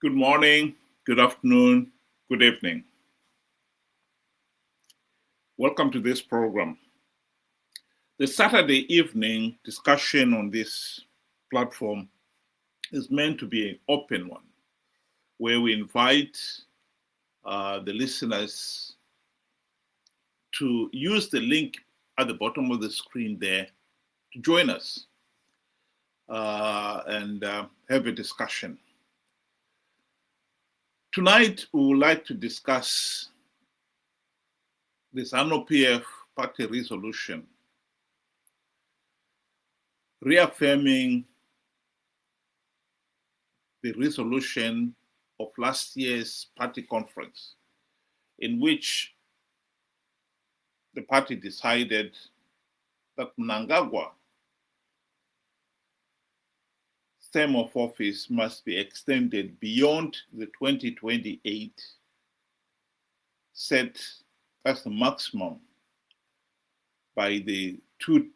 Good morning, good afternoon, good evening. Welcome to this program. The Saturday evening discussion on this platform is meant to be an open one, where we invite the listeners to use the link at the bottom of the screen there to join us and have a discussion. Tonight, we would like to discuss the Zanu PF party resolution, reaffirming the resolution of last year's party conference, in which the party decided that Mnangagwa term of office must be extended beyond the 2028 set as the maximum by the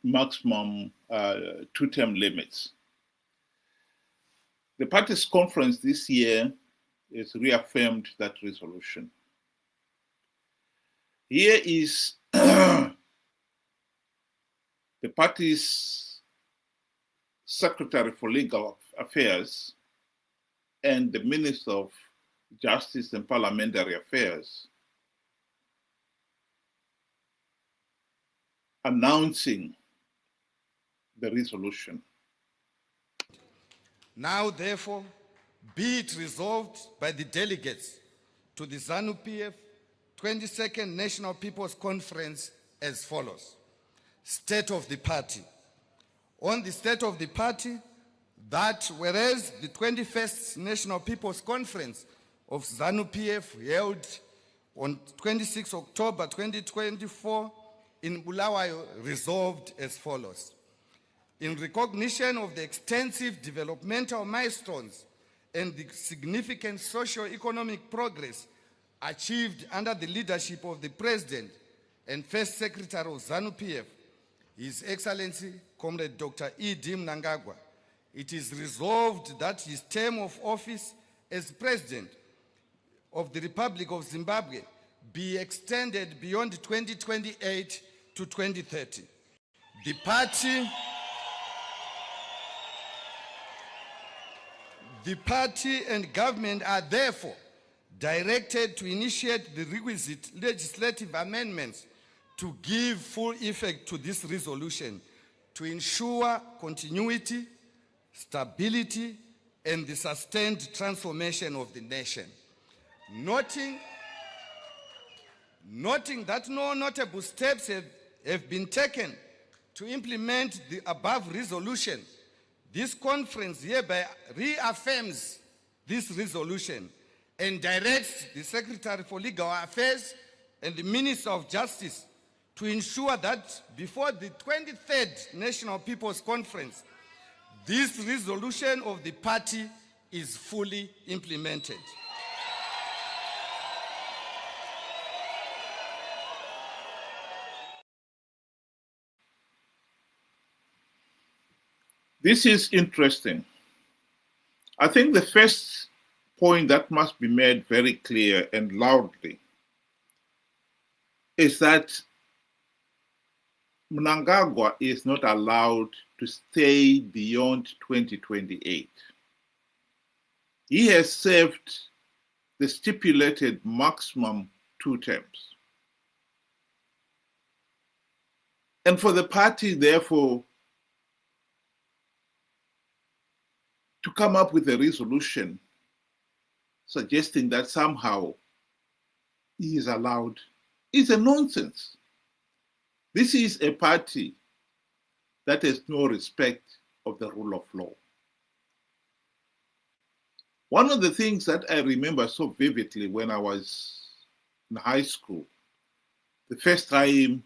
maximum two-term limits. The party's conference this year has reaffirmed that resolution. Here is the party's Secretary for Legal Affairs and the Minister of Justice and Parliamentary Affairs announcing the resolution. Now, therefore, be it resolved by the delegates to the Zanu PF 22nd National People's Conference as follows. State of the party. On the state of the party, that whereas the 21st National People's Conference of Zanu PF held on 26 October 2024 in Bulawayo resolved as follows. In recognition of the extensive developmental milestones and the significant socio-economic progress achieved under the leadership of the President and First Secretary of Zanu PF, His Excellency Comrade Dr. E.D. Mnangagwa, it is resolved that his term of office as President of the Republic of Zimbabwe be extended beyond 2028 to 2030. The party and government are therefore directed to initiate the requisite legislative amendments to give full effect to this resolution to ensure continuity, stability, and the sustained transformation of the nation. Noting that no notable steps have been taken to implement the above resolution, this conference hereby reaffirms this resolution and directs the Secretary for Legal Affairs and the Minister of Justice to ensure that before the 23rd National People's Conference, this resolution of the party is fully implemented. This is interesting. I think the first point that must be made very clear and loudly is that Mnangagwa is not allowed to stay beyond 2028. He has served the stipulated maximum 2 terms. And for the party, therefore, to come up with a resolution suggesting that somehow he is allowed is a nonsense. This is a party that has no respect of the rule of law. One of the things that I remember so vividly when I was in high school, the first time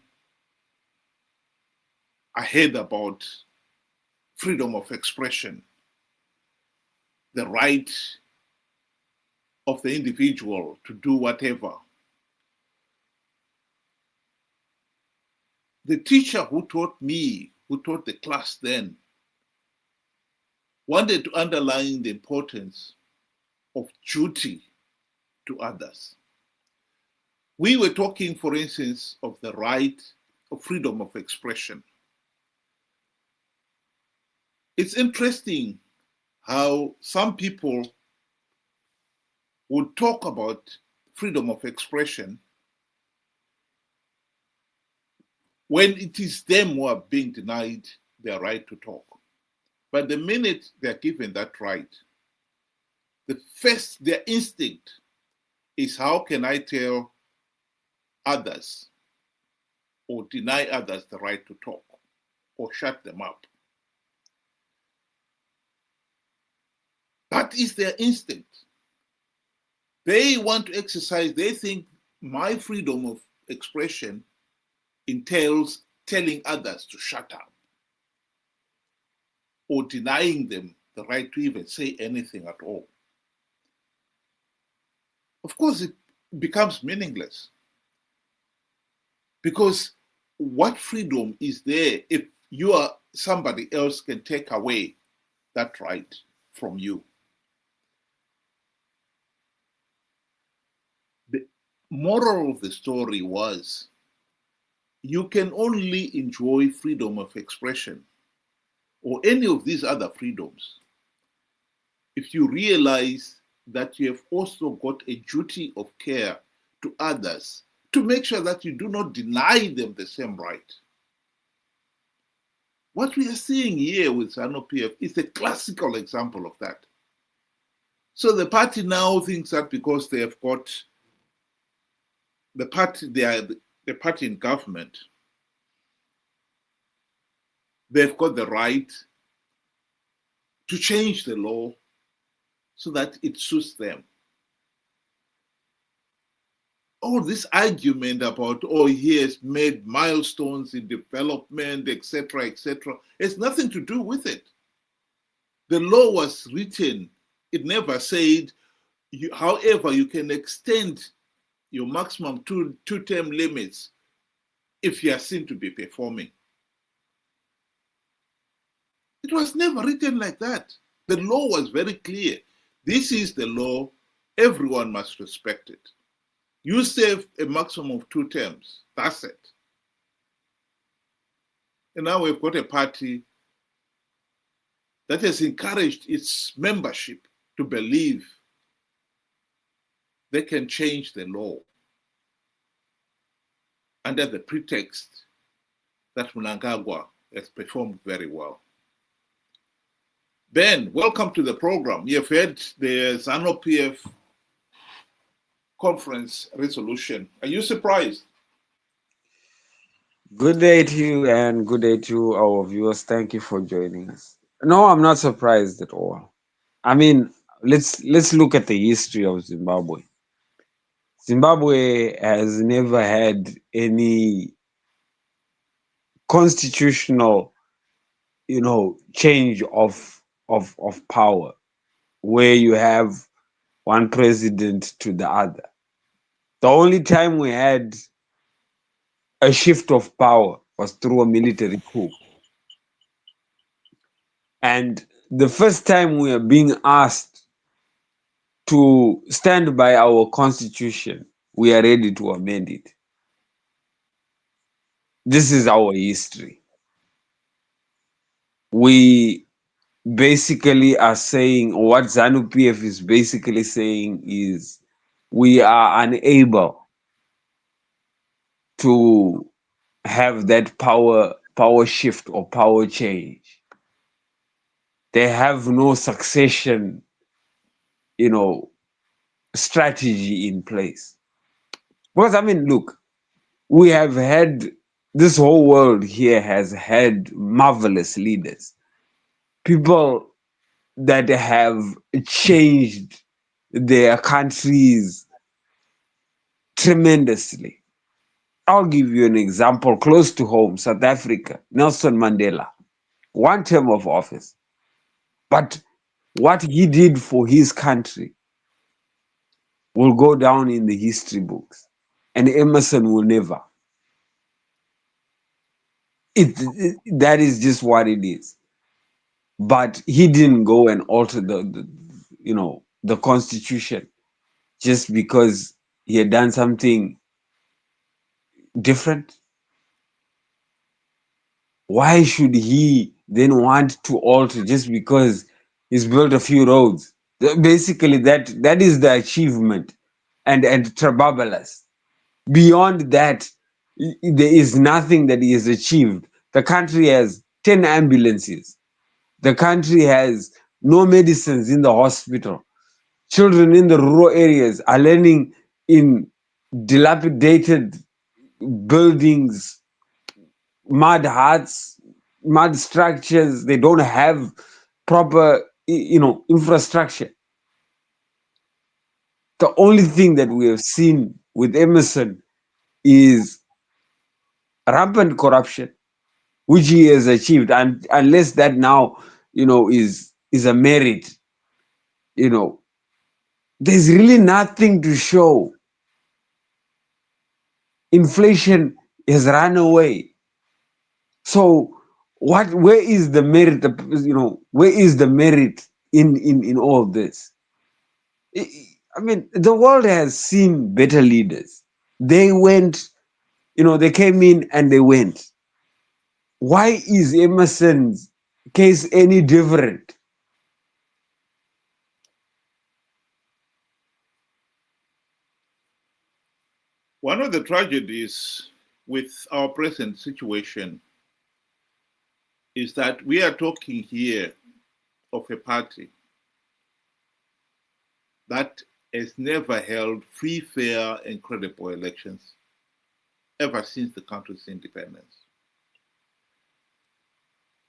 I heard about freedom of expression, the right of the individual to do whatever. The teacher who taught the class then, wanted to underline the importance of duty to others. We were talking, for instance, of the right of freedom of expression. It's interesting how some people would talk about freedom of expression when it is them who are being denied their right to talk. But the minute they're given that right, their instinct is, how can I tell others or deny others the right to talk or shut them up? That is their instinct. They want to exercise, they think my freedom of expression entails telling others to shut up or denying them the right to even say anything at all. Of course, it becomes meaningless, because what freedom is there if somebody else can take away that right from you? The moral of the story was, you can only enjoy freedom of expression or any of these other freedoms if you realize that you have also got a duty of care to others to make sure that you do not deny them the same right. What we are seeing here with Zanu PF is a classical example of that. So the party now thinks that because they have got the party in government, they've got the right to change the law so that it suits them. All this argument about, he has made milestones in development, etc., has nothing to do with it. The law was written. It never said, however, you can extend your maximum two-term limits if you are seen to be performing. It was never written like that. The law was very clear. This is the law. Everyone must respect it. You serve a maximum of 2 terms. That's it. And now we've got a party that has encouraged its membership to believe they can change the law under the pretext that Mnangagwa has performed very well. Ben, welcome to the program. You've heard the Zanu PF conference resolution. Are you surprised? Good day to you, and good day to our viewers. Thank you for joining us. No, I'm not surprised at all. I mean, let's look at the history of Zimbabwe. Zimbabwe has never had any constitutional, change of power where you have one president to the other. The only time we had a shift of power was through a military coup. And the first time we are being asked to stand by our constitution, we are ready to amend it. This is our history. We basically are saying, or what Zanu PF is basically saying is, we are unable to have that power shift or power change. They have no succession, strategy in place. Because I mean, look, we have had, this whole world here has had marvelous leaders, people that have changed their countries tremendously. I'll give you an example close to home, South Africa, Nelson Mandela, 1 term of office. But what he did for his country will go down in the history books, and Emerson will never. That is just what it is. But he didn't go and alter the constitution just because he had done something different? Why should he then want to alter just because he's built a few roads? Basically, that is the achievement, and trababalas. Beyond that, there is nothing that he has achieved. The country has 10 ambulances. The country has no medicines in the hospital. Children in the rural areas are learning in dilapidated buildings, mud huts, mud structures. They don't have proper, infrastructure. The only thing that we have seen with Emerson is rampant corruption, which he has achieved, and unless that now, is a merit, there's really nothing to show. Inflation has run away. So where is the merit? Where is the merit in all this? I mean, the world has seen better leaders. They went, they came in and they went. Why is Emerson's case any different? One of the tragedies with our present situation is that we are talking here of a party that has never held free, fair, and credible elections ever since the country's independence.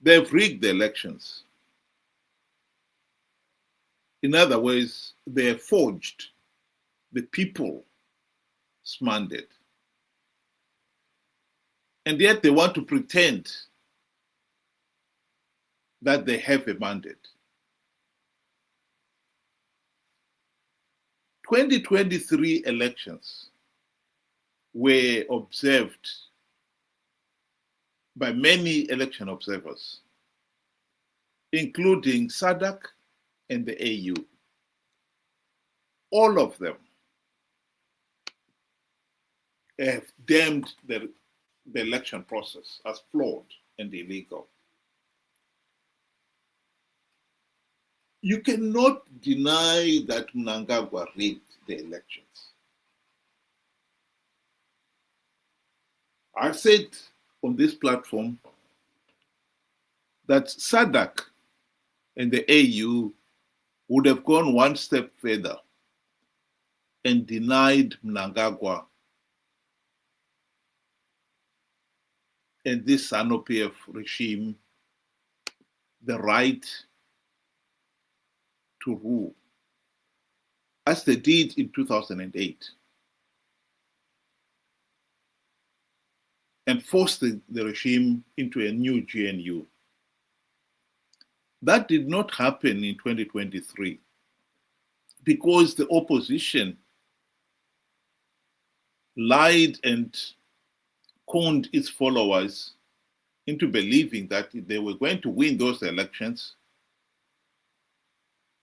They've rigged the elections. In other words, they have forged the people's mandate. And yet they want to pretend that they have a mandate. 2023 elections were observed by many election observers, including SADC and the AU. All of them have damned the election process as flawed and illegal. You cannot deny that Mnangagwa rigged the elections. I've said on this platform that SADC and the AU would have gone one step further and denied Mnangagwa and this Zanu PF regime the right to rule, as they did in 2008, and forced the regime into a new GNU. That did not happen in 2023 because the opposition lied and conned its followers into believing that if they were going to win those elections,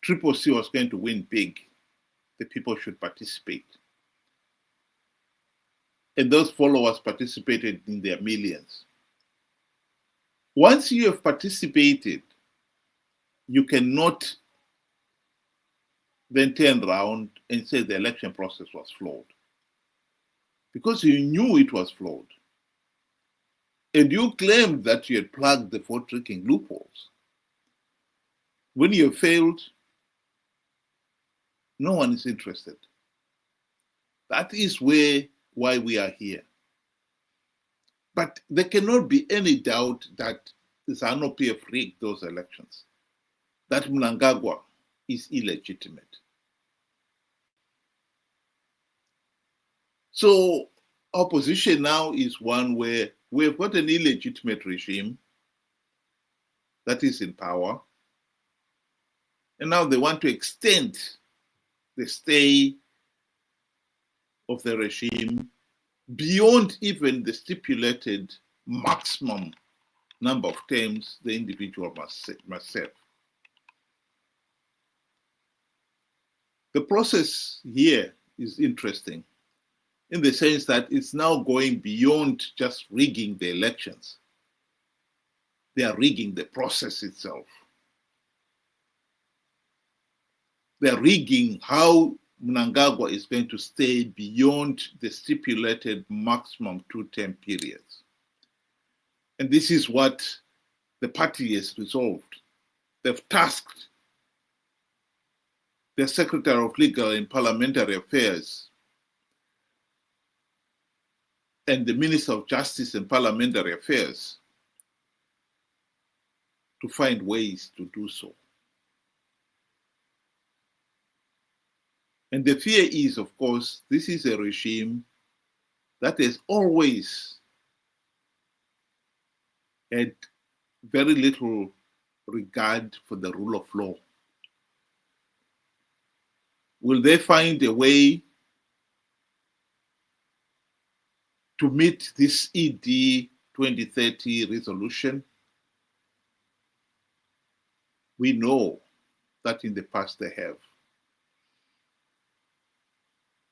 Triple C was going to win big. The people should participate. And those followers participated in their millions. Once you have participated, you cannot then turn around and say the election process was flawed, because you knew it was flawed. And you claimed that you had plugged the vote tricking loopholes. When you have failed, no one is interested. That is why we are here. But there cannot be any doubt that Zanu PF rigged those elections, that Mnangagwa is illegitimate. So our position now is one where we have got an illegitimate regime that is in power, and now they want to extend the stay of the regime beyond even the stipulated maximum number of terms the individual must serve. The process here is interesting in the sense that it's now going beyond just rigging the elections. They are rigging the process itself. They are rigging how Mnangagwa is going to stay beyond the stipulated maximum 2-term periods. And this is what the party has resolved. They've tasked the Secretary of Legal and Parliamentary Affairs and the Minister of Justice and Parliamentary Affairs to find ways to do so. And the fear is, of course, this is a regime that has always had very little regard for the rule of law. Will they find a way to meet this ED 2030 resolution? We know that in the past they have.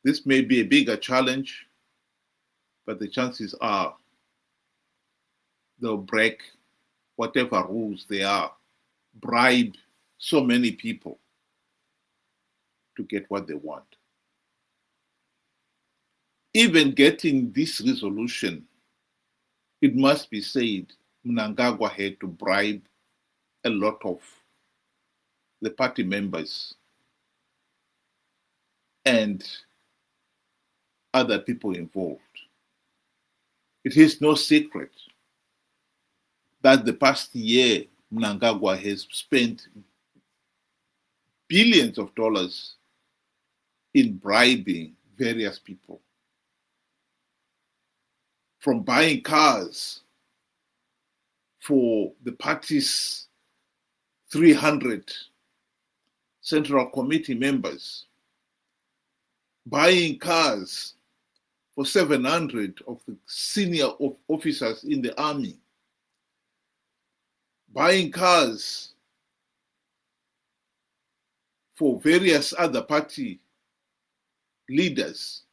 This may be a bigger challenge, but the chances are they'll break whatever rules they are, bribe so many people to get what they want. Even getting this resolution, it must be said, Mnangagwa had to bribe a lot of the party members and other people involved. It is no secret that the past year Mnangagwa has spent billions of dollars in bribing various people, from buying cars for the party's 300 Central Committee members, buying cars for 700 of the senior officers in the army, buying cars for various other party leaders,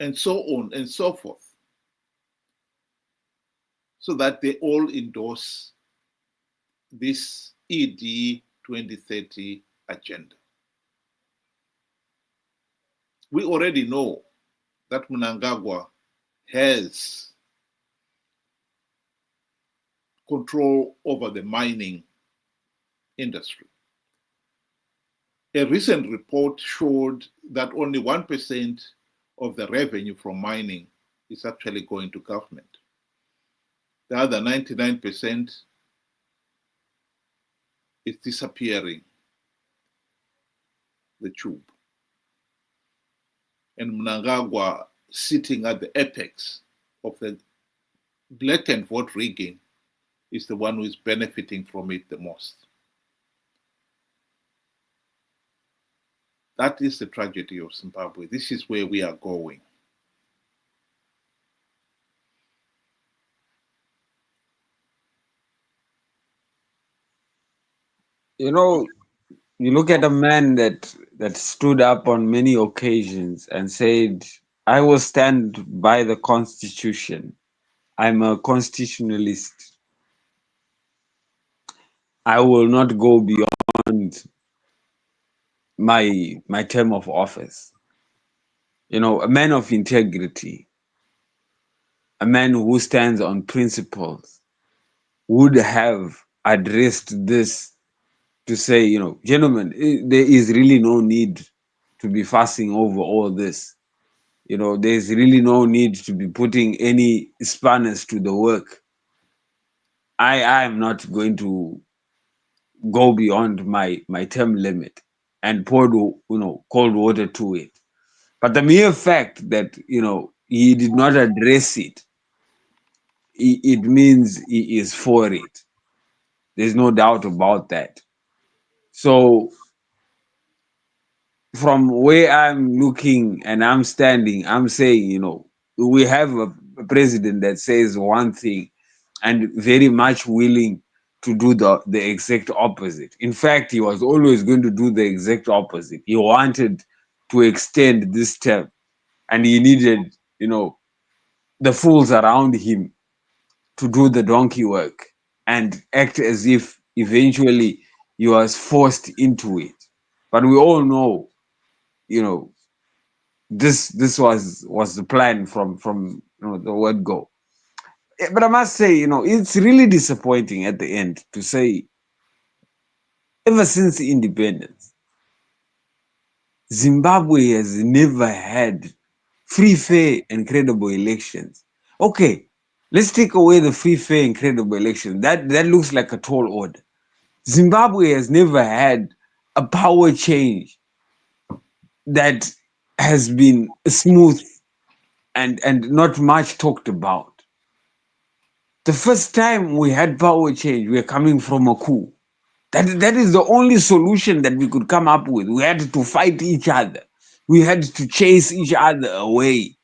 and so on and so forth, so that they all endorse this ED 2030 agenda. We already know that Mnangagwa has control over the mining industry. A recent report showed that only 1% of the revenue from mining is actually going to government. The other 99% is disappearing the tube. And Mnangagwa, sitting at the apex of the blatant vote rigging, is the one who is benefiting from it the most. That is the tragedy of Zimbabwe. This is where we are going. You know, you look at a man that stood up on many occasions and said, I will stand by the Constitution. I'm a constitutionalist. I will not go beyond my term of office. You know, a man of integrity, a man who stands on principles, would have addressed this to say, you know, gentlemen, there is really no need to be fussing over all this. You know, there's really no need to be putting any spanners to the work. I am not going to go beyond my term limit and pour cold water to it. But the mere fact that, you know, he did not address it, it means he is for it. There's no doubt about that. So from where I'm looking and I'm standing, I'm saying, you know, we have a president that says one thing and very much willing to do the exact opposite. In fact, he was always going to do the exact opposite. He wanted to extend this term, and he needed, the fools around him to do the donkey work and act as if eventually he was forced into it. But we all know, this was the plan from the word go. But I must say, it's really disappointing at the end to say, ever since independence, Zimbabwe has never had free, fair, and credible elections. Okay, let's take away the free, fair, and credible elections. That looks like a tall order. Zimbabwe has never had a power change that has been smooth and not much talked about. The first time we had power change, we were coming from a coup. That is the only solution that we could come up with. We had to fight each other. We had to chase each other away,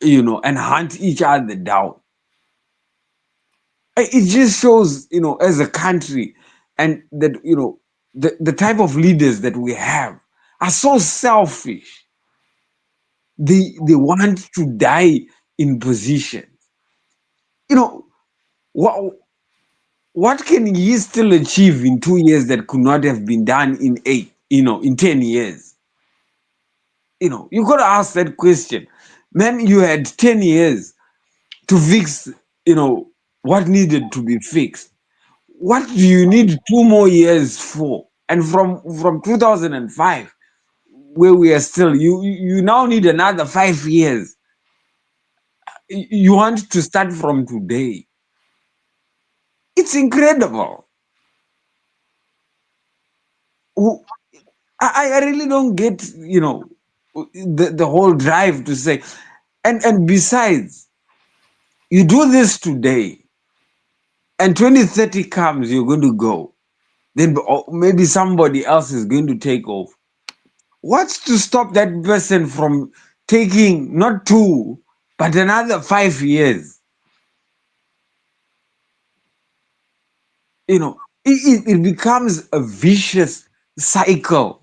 and hunt each other down. It just shows, as a country, and that, the type of leaders that we have are so selfish. They want to die in position. What can he still achieve in 2 years that could not have been done in 10 years? You got to ask that question. Man, you had 10 years to fix, what needed to be fixed. What do you need 2 more years for? And from 2005, where we are still, you now need another 5 years. You want to start from today. It's incredible. I really don't get, the whole drive to say, and besides, you do this today, and 2030 comes, you're going to go. Then maybe somebody else is going to take over. What's to stop that person from taking not 2, but another 5 years? It becomes a vicious cycle.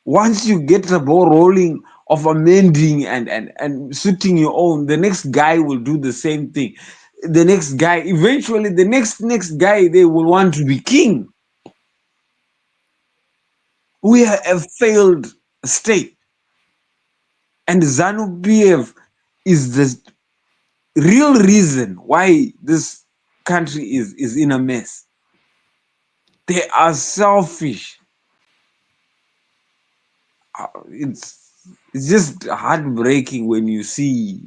Once you get the ball rolling of amending and suiting your own, the next guy will do the same thing. The next guy, eventually the next guy, they will want to be king. We are a failed state. And Zanu PF is the real reason why this country is in a mess. They are selfish. It's just heartbreaking when you see,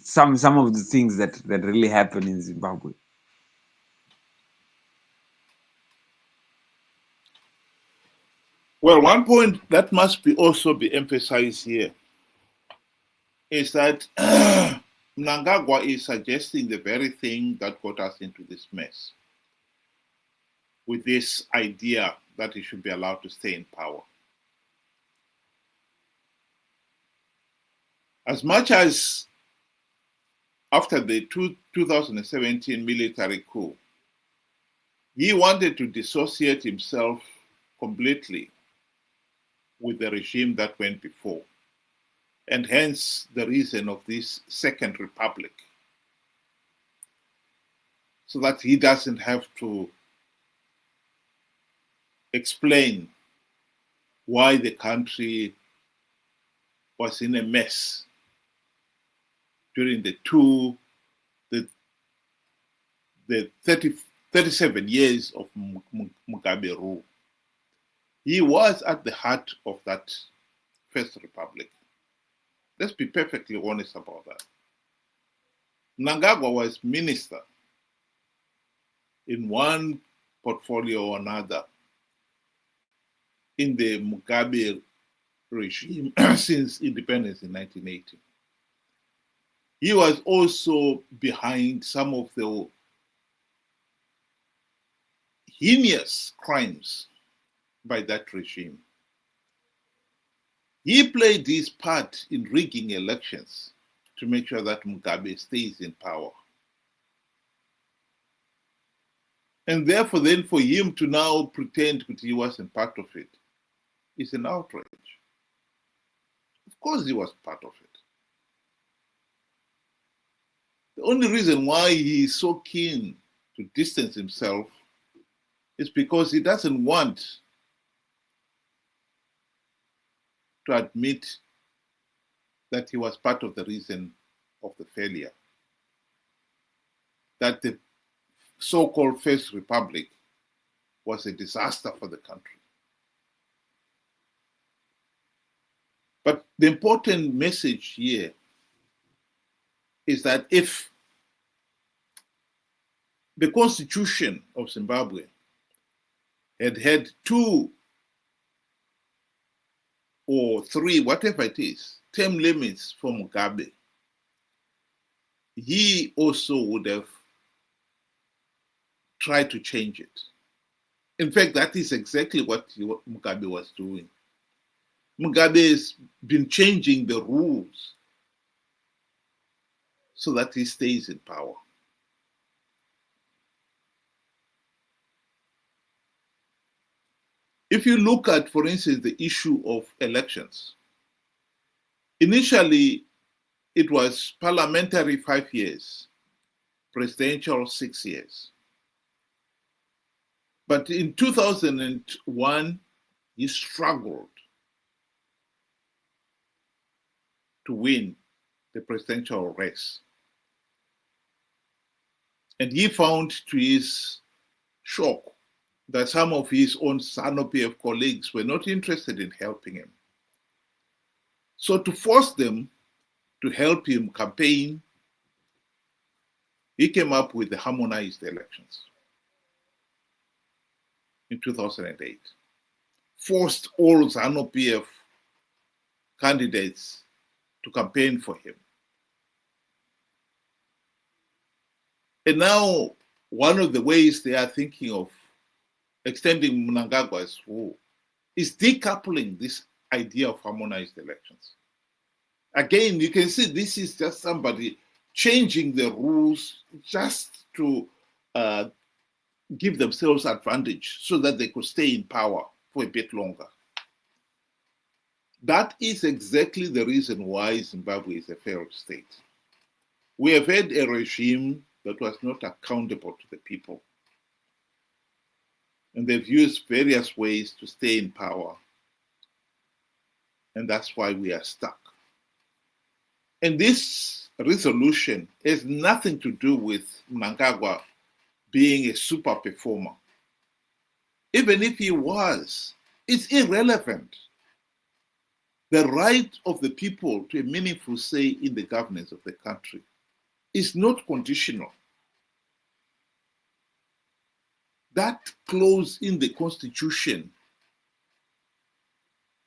some of the things that really happen in Zimbabwe. Well, one point that must also be emphasized here is that Mnangagwa is suggesting the very thing that got us into this mess, with this idea that he should be allowed to stay in power. As much as after the 2017 military coup, he wanted to dissociate himself completely with the regime that went before, and hence the reason of this second republic, so that he doesn't have to explain why the country was in a mess during the 37 years of Mugabe rule. He was at the heart of that first republic. Let's be perfectly honest about that. Mnangagwa was minister in one portfolio or another in the Mugabe regime since independence in 1980. He was also behind some of the heinous crimes by that regime. He played his part in rigging elections to make sure that Mugabe stays in power. And therefore, then for him to now pretend that he wasn't part of it is an outrage. Of course he was part of it. The only reason why he is so keen to distance himself is because he doesn't want to admit that he was part of the reason of the failure. That the so-called First Republic was a disaster for the country. But the important message here is that if the Constitution of Zimbabwe had 2 or 3, whatever it is, term limits for Mugabe, he also would have tried to change it. In fact, that is exactly what Mugabe was doing. Mugabe has been changing the rules so that he stays in power. If you look at, for instance, the issue of elections, initially it was parliamentary 5 years, presidential 6 years. But in 2001, he struggled to win the presidential race. And he found, to his shock, that some of his own Zanu PF colleagues were not interested in helping him. So to force them to help him campaign, he came up with the harmonized elections in 2008. Forced all Zanu PF candidates to campaign for him. And now, one of the ways they are thinking of extending Mnangagwa's rule is decoupling this idea of harmonized elections. Again, you can see this is just somebody changing the rules just to give themselves advantage so that they could stay in power for a bit longer. That is exactly the reason why Zimbabwe is a failed state. We have had a regime that was not accountable to the people. And they've used various ways to stay in power. And that's why we are stuck. And this resolution has nothing to do with Mnangagwa being a super performer. Even if he was, it's irrelevant. The right of the people to a meaningful say in the governance of the country is not conditional. That clause in the Constitution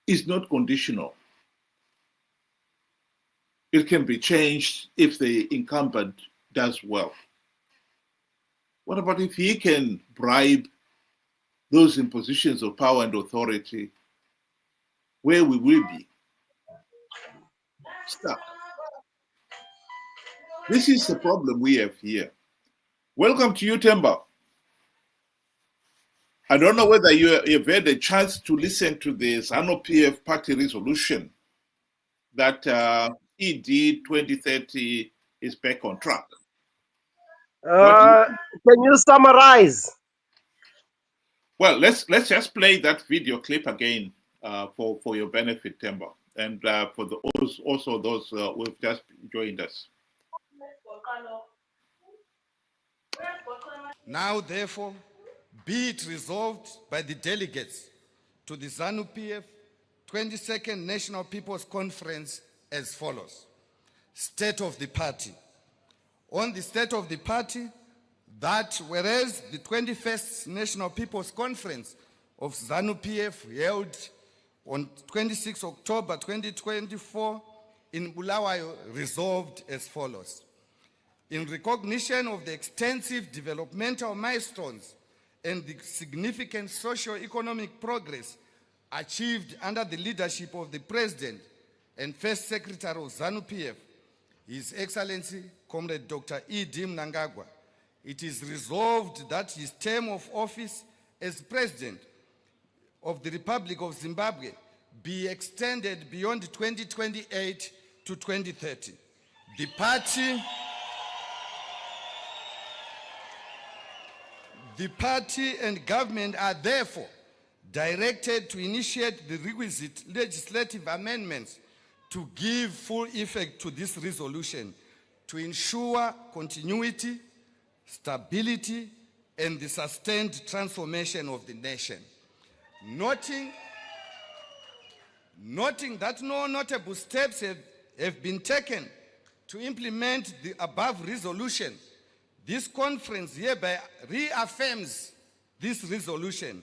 is not conditional. It can be changed if the incumbent does well. What about if he can bribe those in positions of power and authority? Where we will be? Stuck. This is the problem we have here. Welcome to you, Temba. I don't know whether you've had a chance to listen to the Zanu PF party resolution that ED 2030 is back on track. Can you summarize? Well, let's just play that video clip again for your benefit, Temba, and for those who have just joined us. Now, therefore, be it resolved by the delegates to the Zanu PF 22nd National People's Conference as follows. State of the party. On the state of the party, that whereas the 21st National People's Conference of Zanu PF held on 26 October 2024 in Bulawayo resolved as follows. In recognition of the extensive developmental milestones and the significant socio-economic progress achieved under the leadership of the President and First Secretary of Zanu PF, His Excellency Comrade Dr. E.D. Mnangagwa, it is resolved that his term of office as President of the Republic of Zimbabwe be extended beyond 2028 to 2030. The party and government are therefore directed to initiate the requisite legislative amendments to give full effect to this resolution to ensure continuity, stability, and the sustained transformation of the nation. Noting that no notable steps have been taken to implement the above resolution, this conference hereby reaffirms this resolution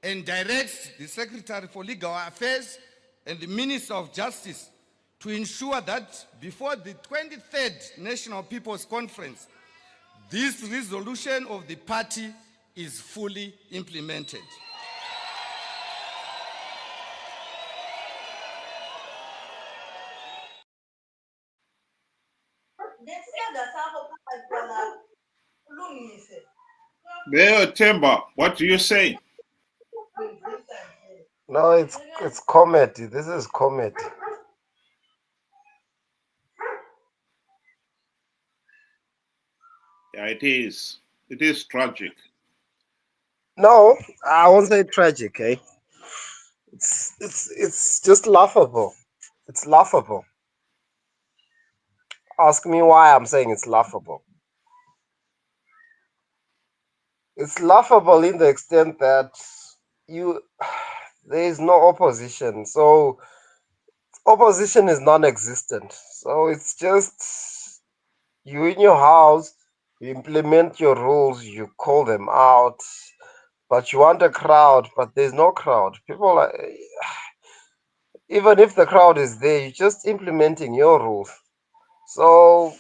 and directs the Secretary for Legal Affairs and the Minister of Justice to ensure that before the 23rd National People's Conference, this resolution of the party is fully implemented. Mayor Temba, what do you say? No, it's comedy. This is comedy. Yeah, it is. It is tragic. No, I won't say tragic, eh? It's just laughable. It's laughable. Ask me why I'm saying it's laughable. It's laughable in the extent that there is no opposition. So opposition is non-existent. So it's just you in your house, you implement your rules, you call them out, but you want a crowd, but there's no crowd. People are, even if the crowd is there, you're just implementing your rules. So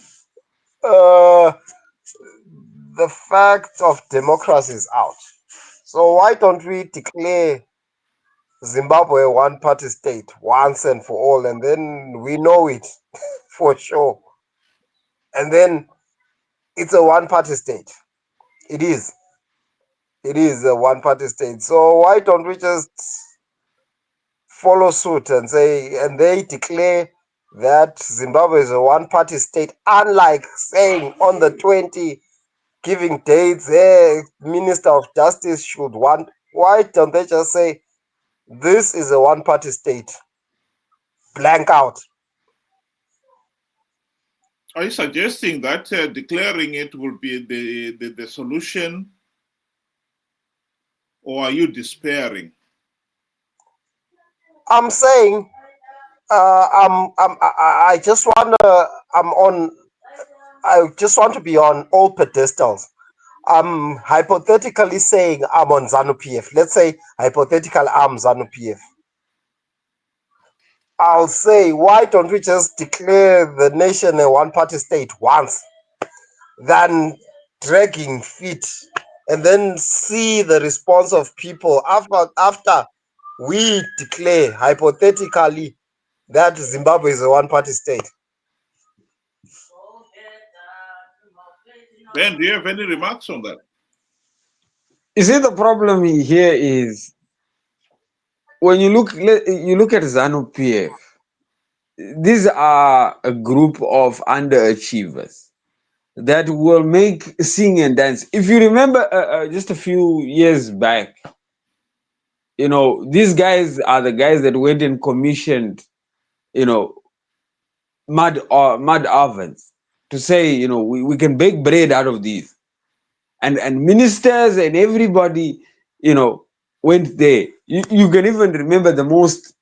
the fact of democracy is out. So why don't we declare Zimbabwe a one-party state once and for all, and then we know it for sure. And then it's a one-party state. It is. It is a one-party state. So why don't we just follow suit and say, and they declare that Zimbabwe is a one-party state, unlike saying on the 20, giving dates, Minister of Justice should want. Why don't they just say, this is a one-party state, blank out? Are you suggesting that declaring it will be the solution, or are you despairing? I'm saying, I just want to be on all pedestals. I'm hypothetically saying I'm on Zanu PF. Let's say hypothetical I'm Zanu PF. I'll say, why don't we just declare the nation a one-party state once, than dragging feet, and then see the response of people after we declare hypothetically that Zimbabwe is a one-party state. Ben, do you have any remarks on that? You see, the problem here is when you look at Zanu PF, these are a group of underachievers that will make sing and dance. If you remember, just a few years back, these guys are the guys that went and commissioned, mud ovens to say, we can bake bread out of these, and ministers and everybody, went there. You can even remember the most,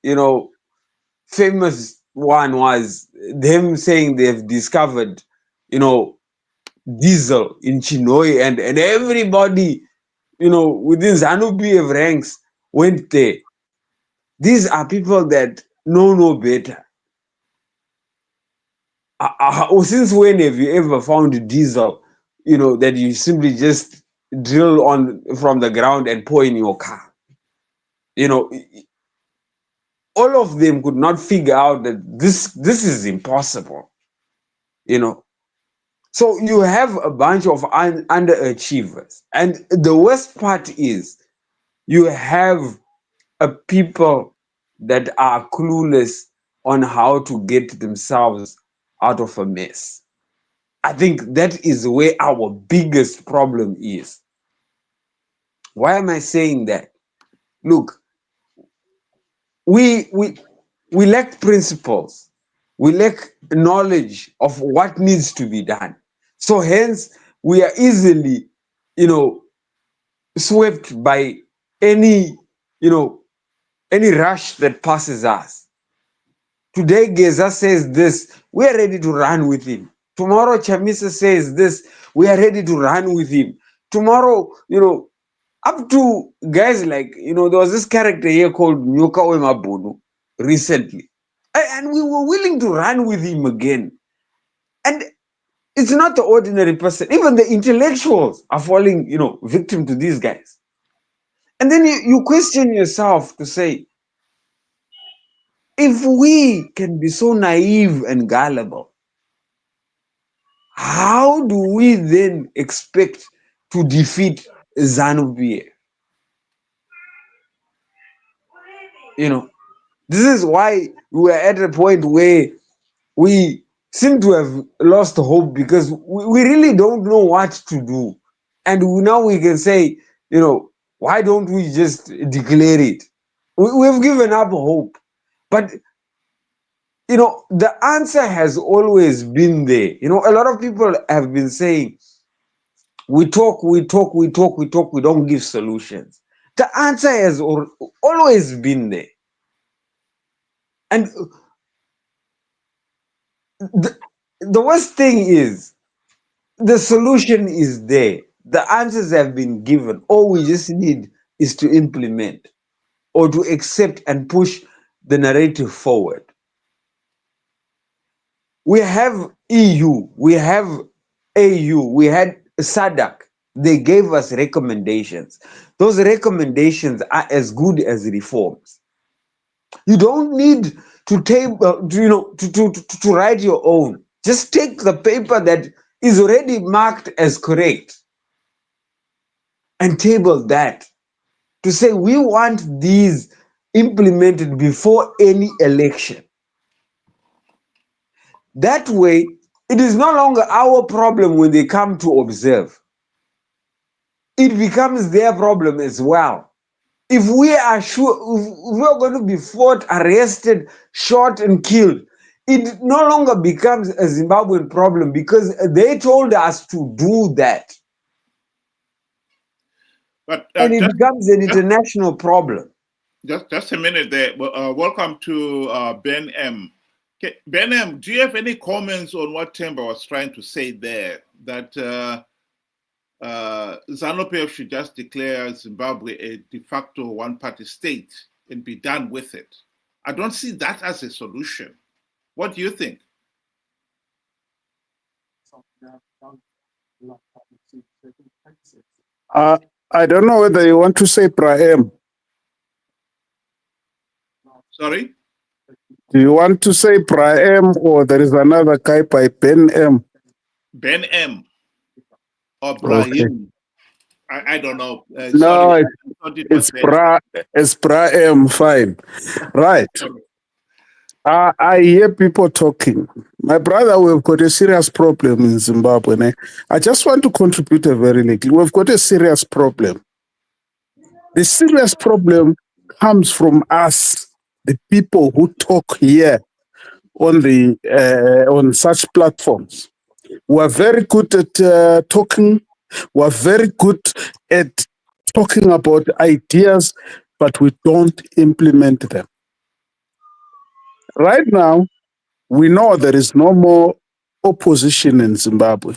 famous one was them saying they've discovered, diesel in Chinhoyi, and everybody, within Zanu PF ranks went there. These are people that know no better. Since when have you ever found diesel, that you simply just drill on from the ground and pour in your car? All of them could not figure out that this is impossible. So you have a bunch of underachievers. And the worst part is you have a people that are clueless on how to get themselves out of a mess. I think that is where our biggest problem is. Why am I saying that? Look, we we we lack principles. We lack knowledge of what needs to be done. So hence we are easily, you know, swept by any, you know, any rush that passes us. Today Geza says this, we are ready to run with him. Tomorrow Chamisa says this, we are ready to run with him. Tomorrow, you know, up to guys like, you know, there was this character here called Nyoka Wemabunu recently. And we were willing to run with him again. And it's not the ordinary person. Even the intellectuals are falling, you know, victim to these guys. And then you question yourself to say, if we can be so naive and gullible, how do we then expect to defeat Zanu PF? You know, this is why we are at a point where we seem to have lost hope because we really don't know what to do. And now we can say, you know, why don't we just declare it? We've given up hope. But, you know, the answer has always been there. You know, a lot of people have been saying, we talk, we don't give solutions. The answer has always been there. And the worst thing is, the solution is there. The answers have been given. All we just need is to implement or to accept and push the narrative forward. We have EU, we have AU, we had SADC. They gave us recommendations. Those recommendations are as good as reforms. You don't need to table, you know, to write your own. Just take the paper that is already marked as correct and table that to say we want these implemented before any election. That way, it is no longer our problem when they come to observe. It becomes their problem as well. If we are sure, if we are going to be fought, arrested, shot, and killed, it no longer becomes a Zimbabwean problem because they told us to do that. But and it becomes an international problem. Just a minute there. Welcome to Ben M. Okay, Ben M, do you have any comments on what Themba was trying to say there? That Zanu PF should just declare Zimbabwe a de facto one-party state and be done with it. I don't see that as a solution. What do you think? I don't know whether you want to say Praem. Sorry? Do you want to say Praem or there is another guy by Ben M? Ben M. Or Brahim. Okay. I don't know. No, it's Praem, fine. Right. I hear people talking. My brother, we've got a serious problem in Zimbabwe. I just want to contribute a very little. We've got a serious problem. The serious problem comes from us, the people who talk here on the on such platforms. We're very good at talking. We're very good at talking about ideas, but we don't implement them. Right now, we know there is no more opposition in Zimbabwe.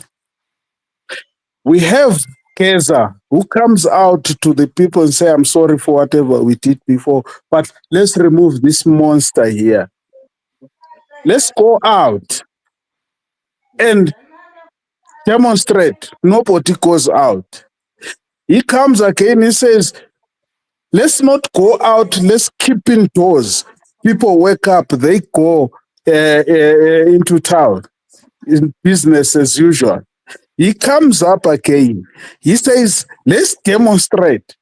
We have Keza, who comes out to the people and say, I'm sorry for whatever we did before, but let's remove this monster here. Let's go out and demonstrate. Nobody goes out. He comes again, he says, let's not go out, let's keep indoors. People wake up, they go into town, in business as usual. He comes up again. He says, let's demonstrate.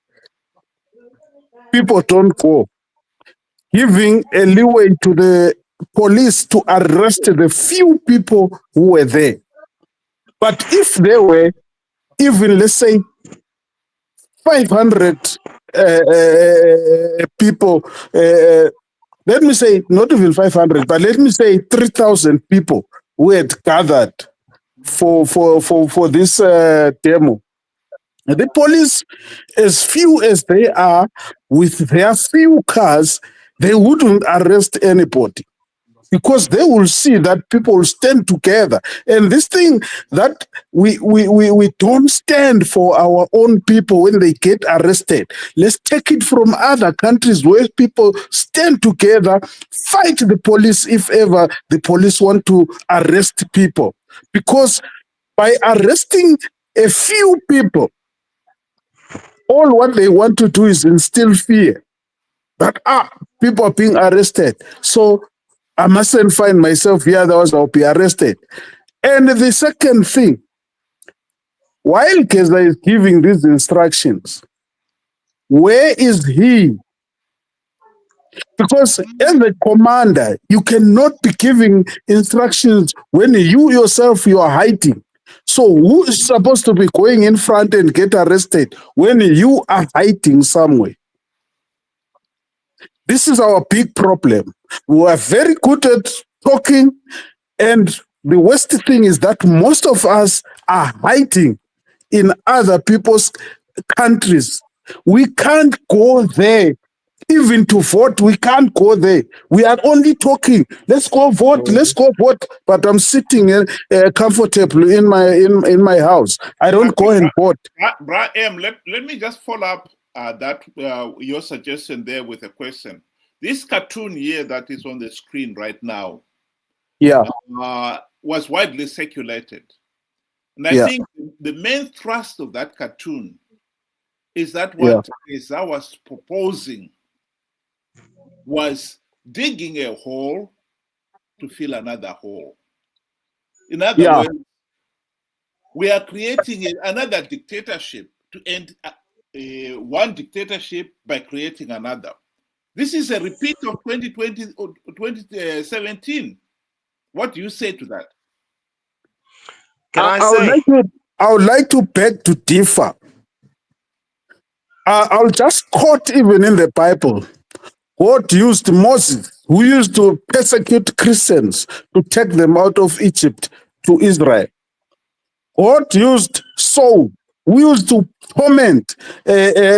People don't go, giving a leeway to the police to arrest the few people who were there. But if there were even, let's say, 500 people, let me say, not even 500, but let me say 3,000 people who had gathered for this demo. The police, as few as they are, with their few cars, they wouldn't arrest anybody, because they will see that people will stand together. And this thing that we don't stand for our own people when they get arrested. Let's take it from other countries where people stand together, fight the police if ever the police want to arrest people. Because by arresting a few people, all what they want to do is instill fear that people are being arrested, so I mustn't find myself here, otherwise I'll be arrested. And the second thing, while Keza is giving these instructions, where is he? Because as a commander, you cannot be giving instructions when you yourself, you are hiding. So who is supposed to be going in front and get arrested when you are hiding somewhere? This is our big problem. We are very good at talking, and the worst thing is that most of us are hiding in other people's countries. We can't go there. Even to vote, we can't go there. We are only talking. Let's go vote. Let's go vote. But I'm sitting comfortably in my house. I don't go and vote. Let me just follow up that your suggestion there with a question. This cartoon here that is on the screen right now, was widely circulated, and I think the main thrust of that cartoon is that what Keza was proposing was digging a hole to fill another hole. In other words, we are creating another dictatorship to end one dictatorship by creating another. This is a repeat of 2020 or 2017. What do you say to that? I would like to beg to differ. I'll just quote even in the Bible. God used Moses, who used to persecute Christians, to take them out of Egypt to Israel. God used Saul, who used to torment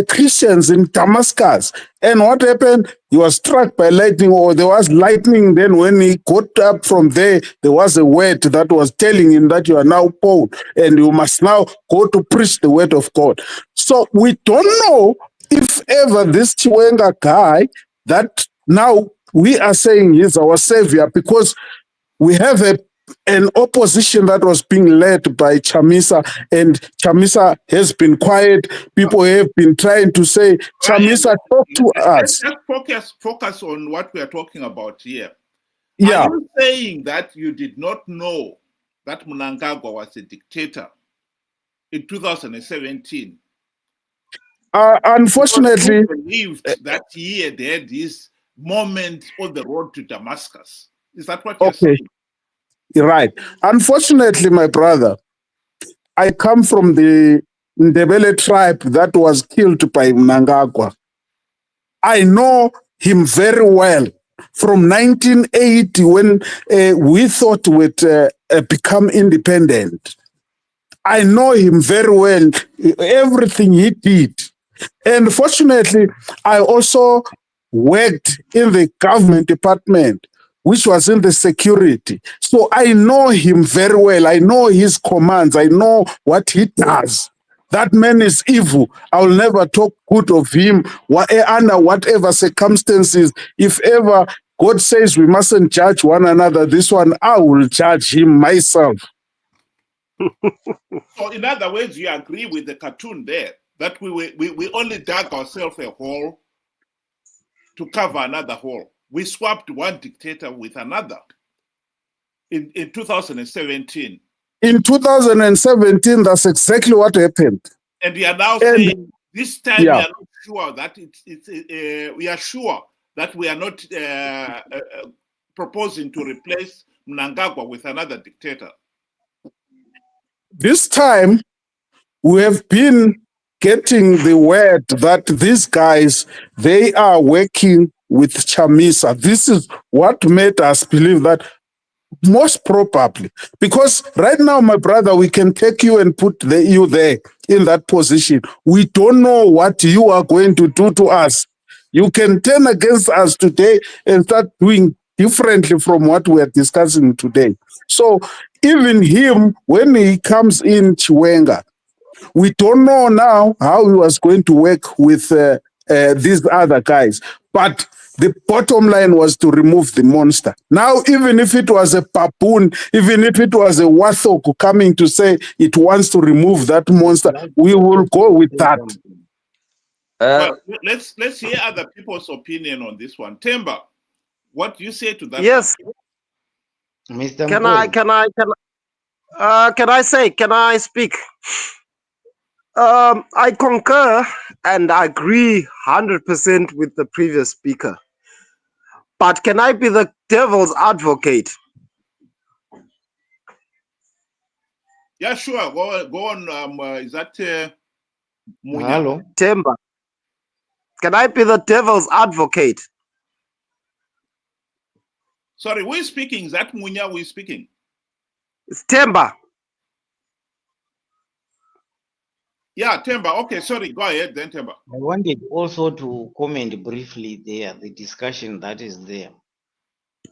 Christians in Damascus. And what happened? He was struck by lightning, or there was lightning. Then when he got up from there, there was a word that was telling him that you are now Paul, and you must now go to preach the word of God. So we don't know if ever this Chiwenga guy that now we are saying he's our savior, because we have an opposition that was being led by Chamisa, and Chamisa has been quiet. People have been trying to say, Chamisa, talk to us. Let's focus on what we are talking about here. Are you saying that you did not know that Mnangagwa was a dictator in 2017? Unfortunately, you believed that he had his moment on the road to Damascus. Is that what you're saying? Right. Unfortunately, my brother, I come from the Ndebele tribe that was killed by Mnangagwa. I know him very well. From 1980, when we thought we'd become independent. I know him very well, everything he did. And fortunately, I also worked in the government department, which was in the security. So I know him very well. I know his commands. I know what he does. That man is evil. I will never talk good of him under whatever circumstances. If ever God says we mustn't judge one another, this one, I will judge him myself. So in other words, you agree with the cartoon there, that we only dug ourselves a hole to cover another hole. We swapped one dictator with another in 2017. In 2017, that's exactly what happened. And we are now And- saying this time Yeah. we are not sure that we are sure that we are not proposing to replace Mnangagwa with another dictator. This time, we have been getting the word that these guys, they are working with Chamisa. This is what made us believe that most probably, because right now, my brother, we can take you and put you there in that position. We don't know what you are going to do to us. You can turn against us today and start doing differently from what we are discussing today. So even him, when he comes in Chiwenga, we don't know now how he was going to work with these other guys. But the bottom line was to remove the monster. Now, even if it was a baboon, even if it was a Wathok coming to say it wants to remove that monster, we will go with that. Well, let's hear other people's opinion on this one. Temba, what do you say to that? Yes. Mr. Can I speak? I concur and I agree 100% with the previous speaker. But can I be the devil's advocate? Yeah, sure. Go on. Is that Munya? Hello. Temba. Can I be the devil's advocate? Sorry, who is speaking? Is that Munya who is speaking? It's Temba. Yeah, Temba. Okay, sorry. Go ahead then, Temba. I wanted also to comment briefly there, the discussion that is there.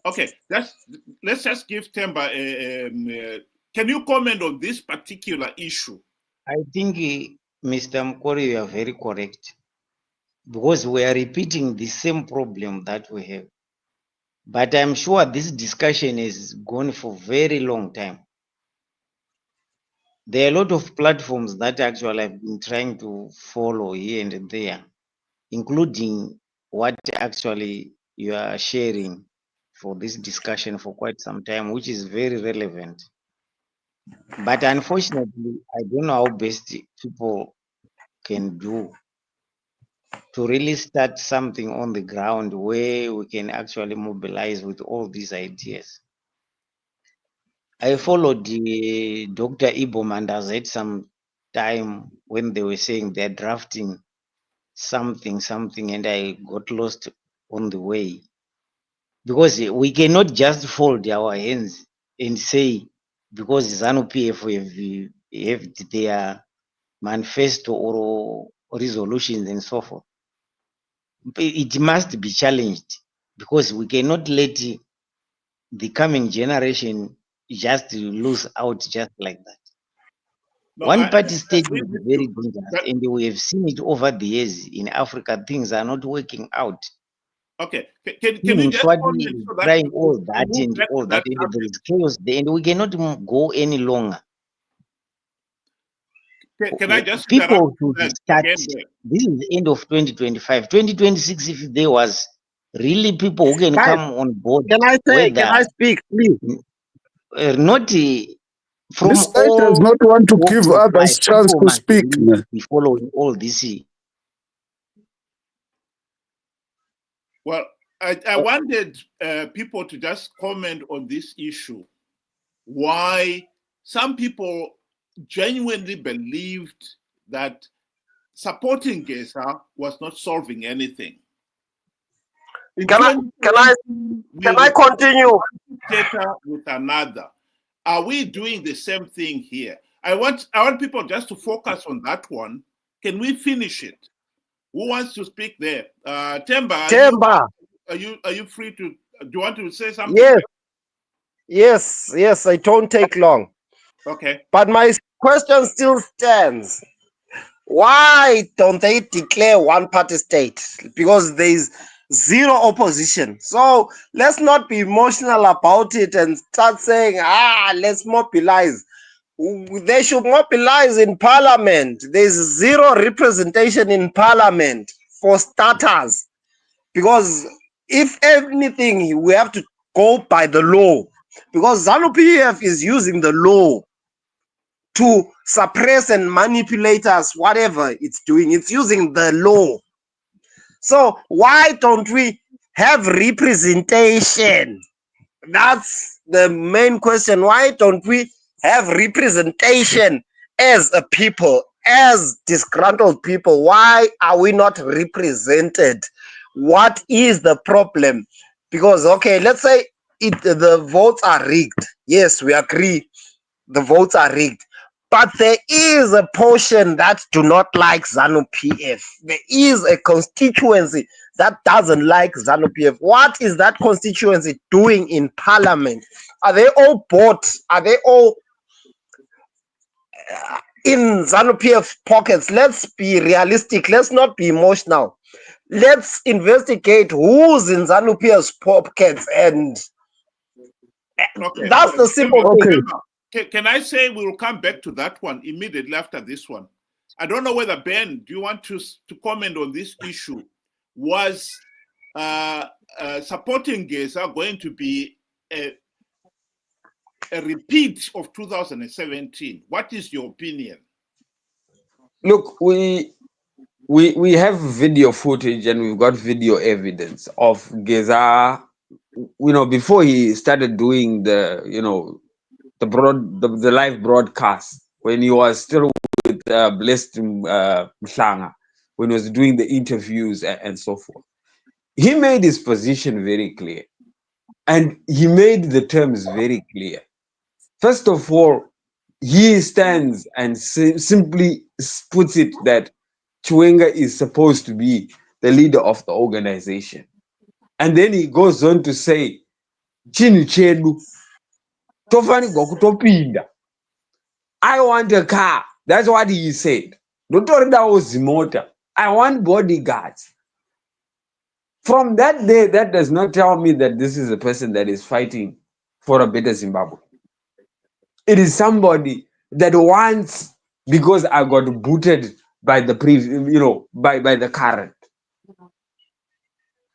Okay, let's just give Temba can you comment on this particular issue? I think, Mr. Mkori, you are very correct, because we are repeating the same problem that we have. But I'm sure this discussion is gone for a very long time. There are a lot of platforms that actually I've been trying to follow here and there, including what actually you are sharing for this discussion for quite some time, which is very relevant. But unfortunately, I don't know how best people can do to really start something on the ground where we can actually mobilize with all these ideas. I followed Dr. Ibo Mandas at some time when they were saying they're drafting something, and I got lost on the way. Because we cannot just fold our hands and say, because Zanu PF have their manifesto or resolutions and so forth. It must be challenged, because we cannot let the coming generation just lose out just like that. No, One party state agree is with very you. dangerous, and we have seen it over the years in Africa. Things are not working out. Okay, can you just Swati comment so that trying we all can that move and back all to that, that and there subject? is chaos there, and we cannot go any longer. Can I just People interrupt should start. again there? This is the end of 2025. 2026, if there was really people who can Guys, come on board, can I whether speak, please? not from This guy does all not want to walks give of others life, chance people to must speak. really be following all this. Well, I wanted people to just comment on this issue. Why some people genuinely believed that supporting Gesa was not solving anything. Can I continue? With another. Are we doing the same thing here? I want people just to focus on that one. Can we finish it? Who wants to speak there? Temba, Temba. are you free to? Do you want to say something? Yes. I don't take long. Okay. But my question still stands. Why don't they declare one party state? Because there is zero opposition. So let's not be emotional about it and start saying, let's mobilize. They should mobilize in parliament. There's zero representation in parliament for starters. Because if anything, we have to go by the law. Because Zanu PF is using the law. to suppress and manipulate us, whatever it's doing. It's using the law. So why don't we have representation? That's the main question. Why don't we have representation as a people, as disgruntled people? Why are we not represented? What is the problem? Because, okay, let's say the votes are rigged. Yes, we agree the votes are rigged. But there is a portion that do not like Zanu PF. There is a constituency that doesn't like Zanu PF. What is that constituency doing in parliament? Are they all bought? Are they all in Zanu PF pockets? Let's be realistic. Let's not be emotional. Let's investigate who's in Zanu PF's pockets, and that's the simple thing. Can I say we will come back to that one immediately after this one? I don't know whether, Ben, do you want to comment on this issue? Was supporting Geza going to be a repeat of 2017? What is your opinion? Look, we have video footage and we've got video evidence of Geza, before he started doing the live broadcast, when he was still with Blessed Mhlanga, when he was doing the interviews and so forth. He made his position very clear, and he made the terms very clear. First of all, he stands and simply puts it that Chiwenga is supposed to be the leader of the organization. And then he goes on to say, Chinu chedu, tofani gokutopinda. I want a car. That's what he said. I want bodyguards. From that day, that does not tell me that this is a person that is fighting for a better Zimbabwe. It is somebody that wants, because I got booted by the by the current.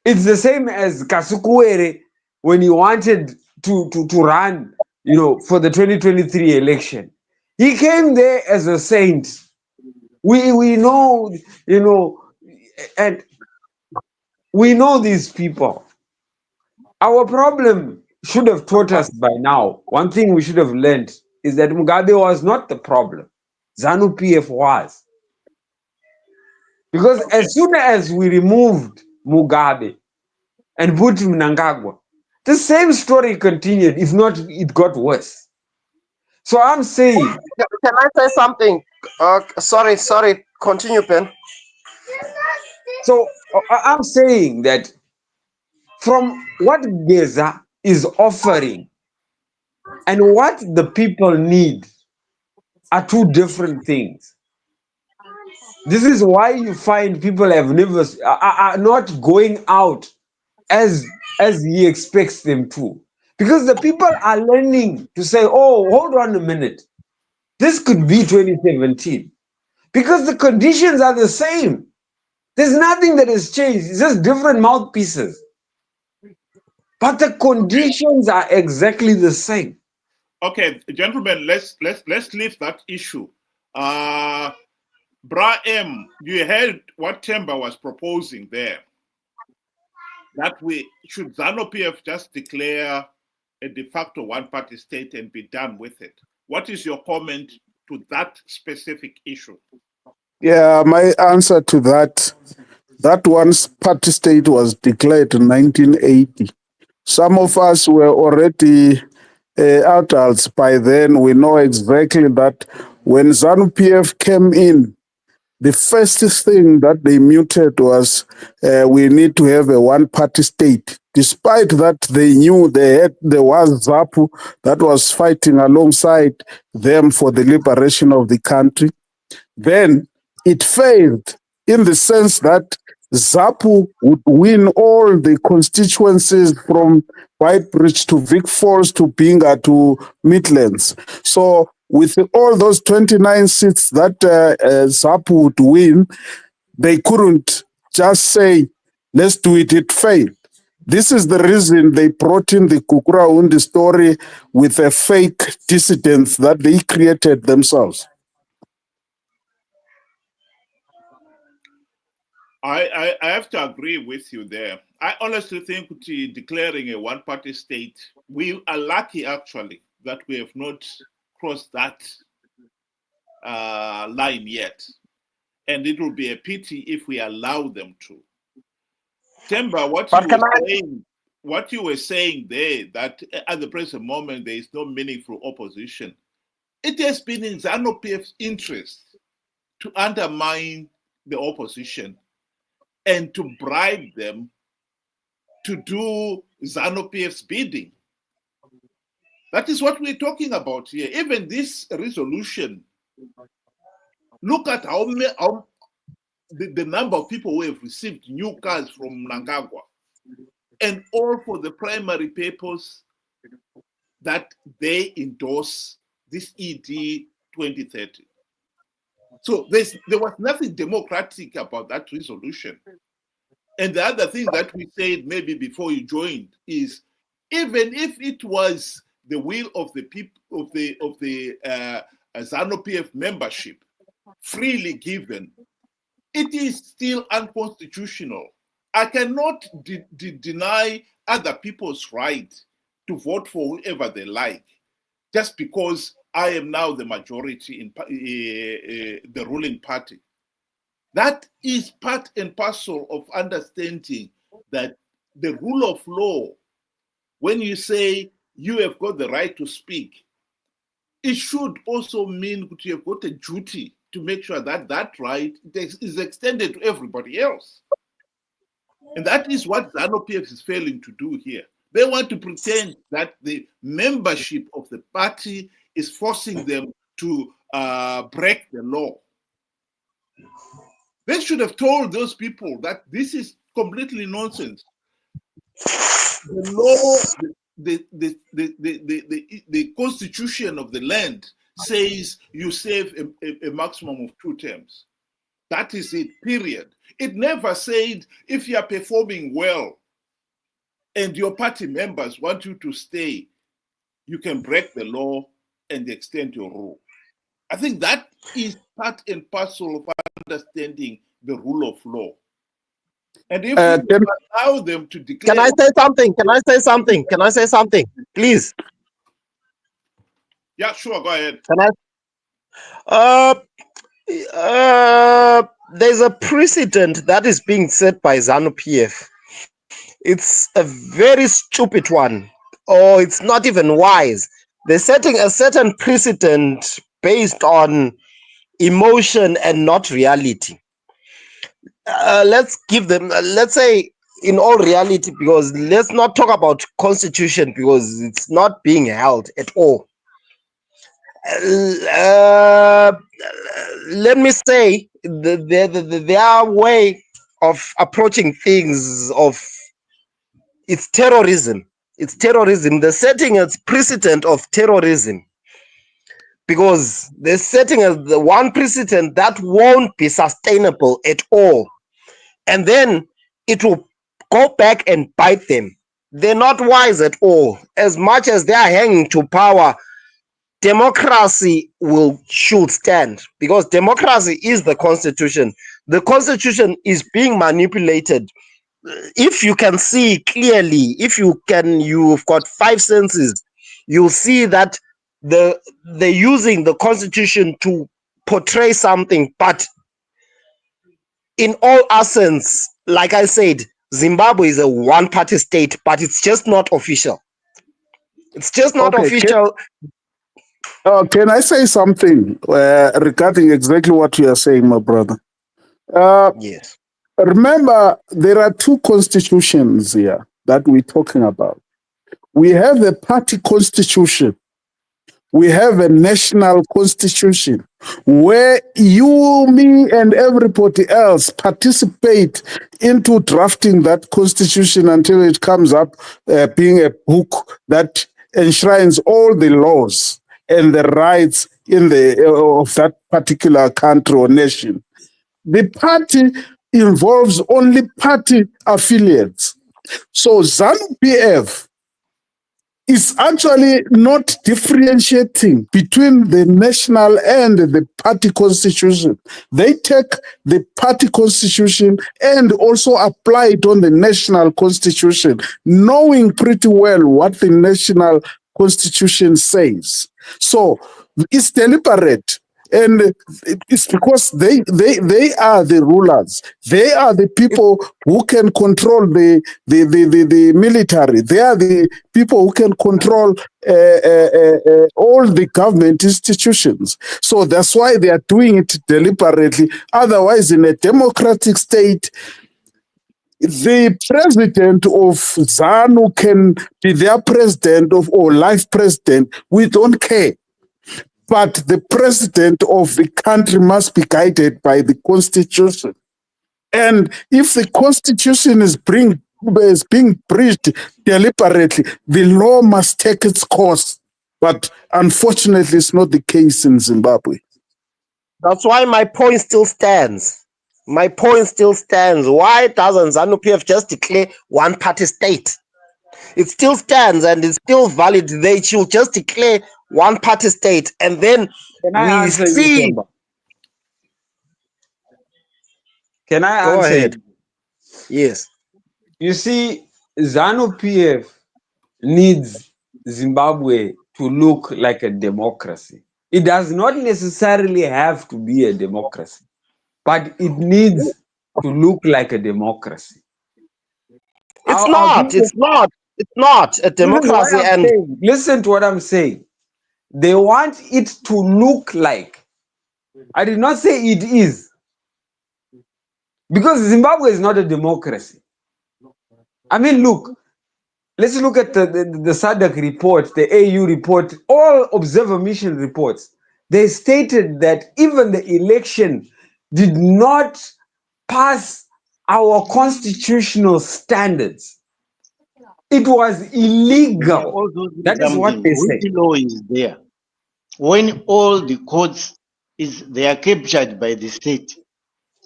It's the same as Kasukuwere when he wanted to run, for the 2023 election. He came there as a saint. We know, and we know these people. Our problem should have taught us by now. One thing we should have learned is that Mugabe was not the problem. Zanu PF was. Because as soon as we removed Mugabe and put Mnangagwa, the same story continued. If not, it got worse. So I'm saying... Can I say something? Sorry. Continue, Ben. So I'm saying that from what Geza is offering and what the people need are two different things. This is why you find people are not going out as he expects them to. Because the people are learning to say, oh, hold on a minute. This could be 2017. Because the conditions are the same. There's nothing that has changed. It's just different mouthpieces. But the conditions are exactly the same. Okay, gentlemen, let's leave that issue. Bra M, you heard what Temba was proposing there. That should Zanu PF just declare a de facto one-party state and be done with it. What is your comment to that specific issue? Yeah, my answer to that one-party state was declared in 1980. Some of us were already adults by then. We know exactly that when Zanu PF came in, the first thing that they muted was we need to have a one-party state. Despite that, they knew there was ZAPU that was fighting alongside them for the liberation of the country. Then it failed in the sense that ZAPU would win all the constituencies from Whitebridge to Vic Falls to Binga to Midlands. So with all those 29 seats that ZAPU would win, they couldn't just say, let's do it. It failed. This is the reason they brought in the Kukuraundi story with a fake dissidents that they created themselves. I have to agree with you there. I honestly think declaring a one-party state, we are lucky actually that we have not crossed that line yet. And it will be a pity if we allow them to. Temba, what you were saying there, that at the present moment there is no meaningful opposition, it has been in Zanu PF's interest to undermine the opposition and to bribe them to do Zanu PF's bidding. That is what we're talking about here. Even this resolution, look at the number of people who have received new cards from Mnangagwa, and all for the primary purpose that they endorse this ED 2030. So there was nothing democratic about that resolution. And the other thing that we said maybe before you joined is, even if it was the will of the people of the Zanu PF membership freely given, it is still unconstitutional. I cannot deny other people's right to vote for whoever they like, just because I am now the majority in the ruling party. That is part and parcel of understanding that the rule of law, when you say you have got the right to speak, it should also mean that you have got a duty to make sure that that right is extended to everybody else. And that is what Zanu PF is failing to do here. They want to pretend that the membership of the party is forcing them to break the law. They should have told those people that this is completely nonsense. The law, the constitution of the land says you serve a maximum of 2 terms. That is it, period. It never said if you are performing well and your party members want you to stay, you can break the law and extend your rule. I think that is part and parcel of understanding the rule of law. And if we allow them to declare... Can I say something? Can I say something? Can I say something? Please. Yeah, sure, go ahead. Can I? There's a precedent that is being set by Zanu PF. It's a very stupid one, or it's not even wise. They're setting a certain precedent based on emotion and not reality. Let's give them, let's say, in all reality, because let's not talk about constitution because it's not being held at all. Let me say their way of approaching things it's terrorism. It's terrorism. They're setting a precedent of terrorism because they're setting the one precedent that won't be sustainable at all. And then it will go back and bite them. They're not wise at all. As much as they are hanging to power, democracy should stand, because democracy is the constitution. The constitution is being manipulated. If you can see clearly, you've got 5 senses, you'll see that they're using the constitution to portray something, but in all essence, like I said, Zimbabwe is a one-party state, but it's just not official. It's just not official. Can I say something regarding exactly what you are saying, my brother? Yes. Remember, there are 2 constitutions here that we're talking about. We have a party constitution. We have a national constitution where you, me, and everybody else participate into drafting that constitution until it comes up being a book that enshrines all the laws and the rights of that particular country or nation. The party involves only party affiliates. So Zanu PF is actually not differentiating between the national and the party constitution. They take the party constitution and also apply it on the national constitution, knowing pretty well what the national constitution says. So it's deliberate. And it's because they are the rulers. They are the people who can control the military. They are the people who can control all the government institutions. So that's why they are doing it deliberately. Otherwise, in a democratic state, the president of ZANU can be their president or life president. We don't care. But the president of the country must be guided by the constitution. And if the constitution is being breached deliberately, the law must take its course. But unfortunately, it's not the case in Zimbabwe. That's why my point still stands. My point still stands. Why doesn't Zanu PF just declare one party state? It still stands and it's still valid. They should just declare one party state, and then Can I we answer see. you, Themba? Can I Go answer ahead. you? Yes. You see, Zanu PF needs Zimbabwe to look like a democracy. It does not necessarily have to be a democracy, but it needs to look like a democracy. It's I'll not. give you- It's not. It's not a This is what democracy. I'm And saying. Listen to what I'm saying. They want it to look like. I did not say it is. Because Zimbabwe is not a democracy. I mean, look, let's look at the SADC report, the AU report, all observer mission reports. They stated that even the election did not pass our constitutional standards. It was illegal. Also, That is what they say. Which law is there? When all the courts they are captured by the state.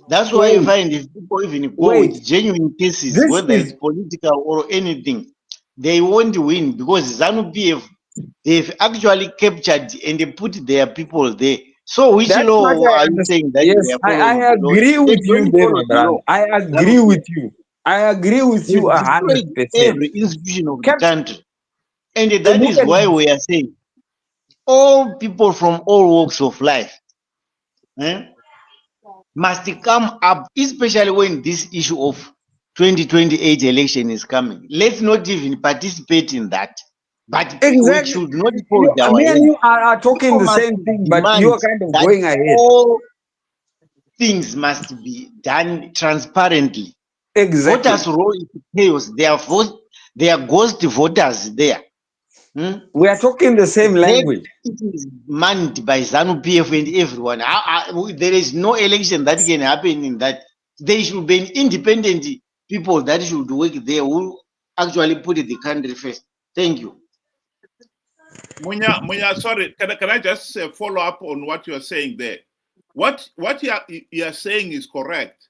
That's why you Wait. find if people even go Wait. with genuine cases, This whether is- it's political or anything, they won't win because ZANU PF, they've actually captured and they put their people there. So which That's law what I are you understand. saying that Yes, they are I following? the law? agree They with you don't there, follow the brother. law. I agree with you. I agree with They've you destroyed 100%. every institution of the Kept- country. And that look is at- why we are saying all people from all walks of life must come up, especially when this issue of 2028 election is coming. Let's not even participate in that. But we Exactly. should not fold our Me and hands. you are talking People the must same thing, but demand you are kind of that going ahead. all things must be done transparently. Exactly. Voters roll into chaos. They are ghost voters there. We are talking the same language. It is manned by ZANU PF and everyone. There is no election that can happen in that. There should be independent people that should work there who actually put the country first. Thank you. Munya, sorry, can I just follow up on what you are saying there? What you are saying is correct,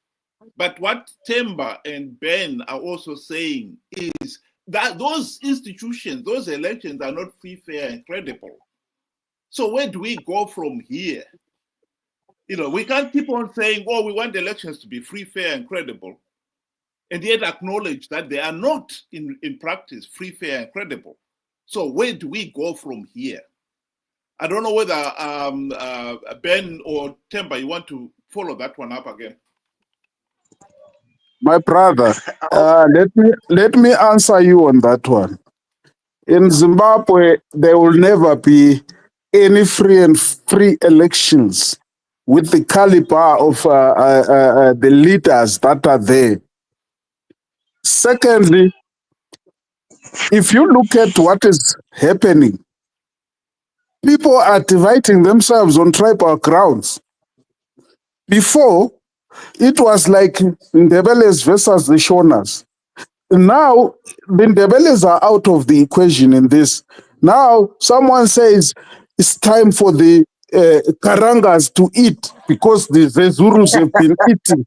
but what Themba and Ben are also saying is that those institutions, those elections are not free, fair, and credible. So where do we go from here? We can't keep on saying, oh, we want elections to be free, fair, and credible, and yet acknowledge that they are not in practice free, fair, and credible. So where do we go from here? I don't know whether Ben or Themba, you want to follow that one up again. My brother, let me answer you on that one. In Zimbabwe, there will never be any free elections with the caliber of the leaders that are there. Secondly, if you look at what is happening, people are dividing themselves on tribal grounds. Before, it was like Ndebeles versus the Shonas. Now, the Ndebeles are out of the equation in this. Now, someone says it's time for the Karangas to eat because the Zurus have been eating.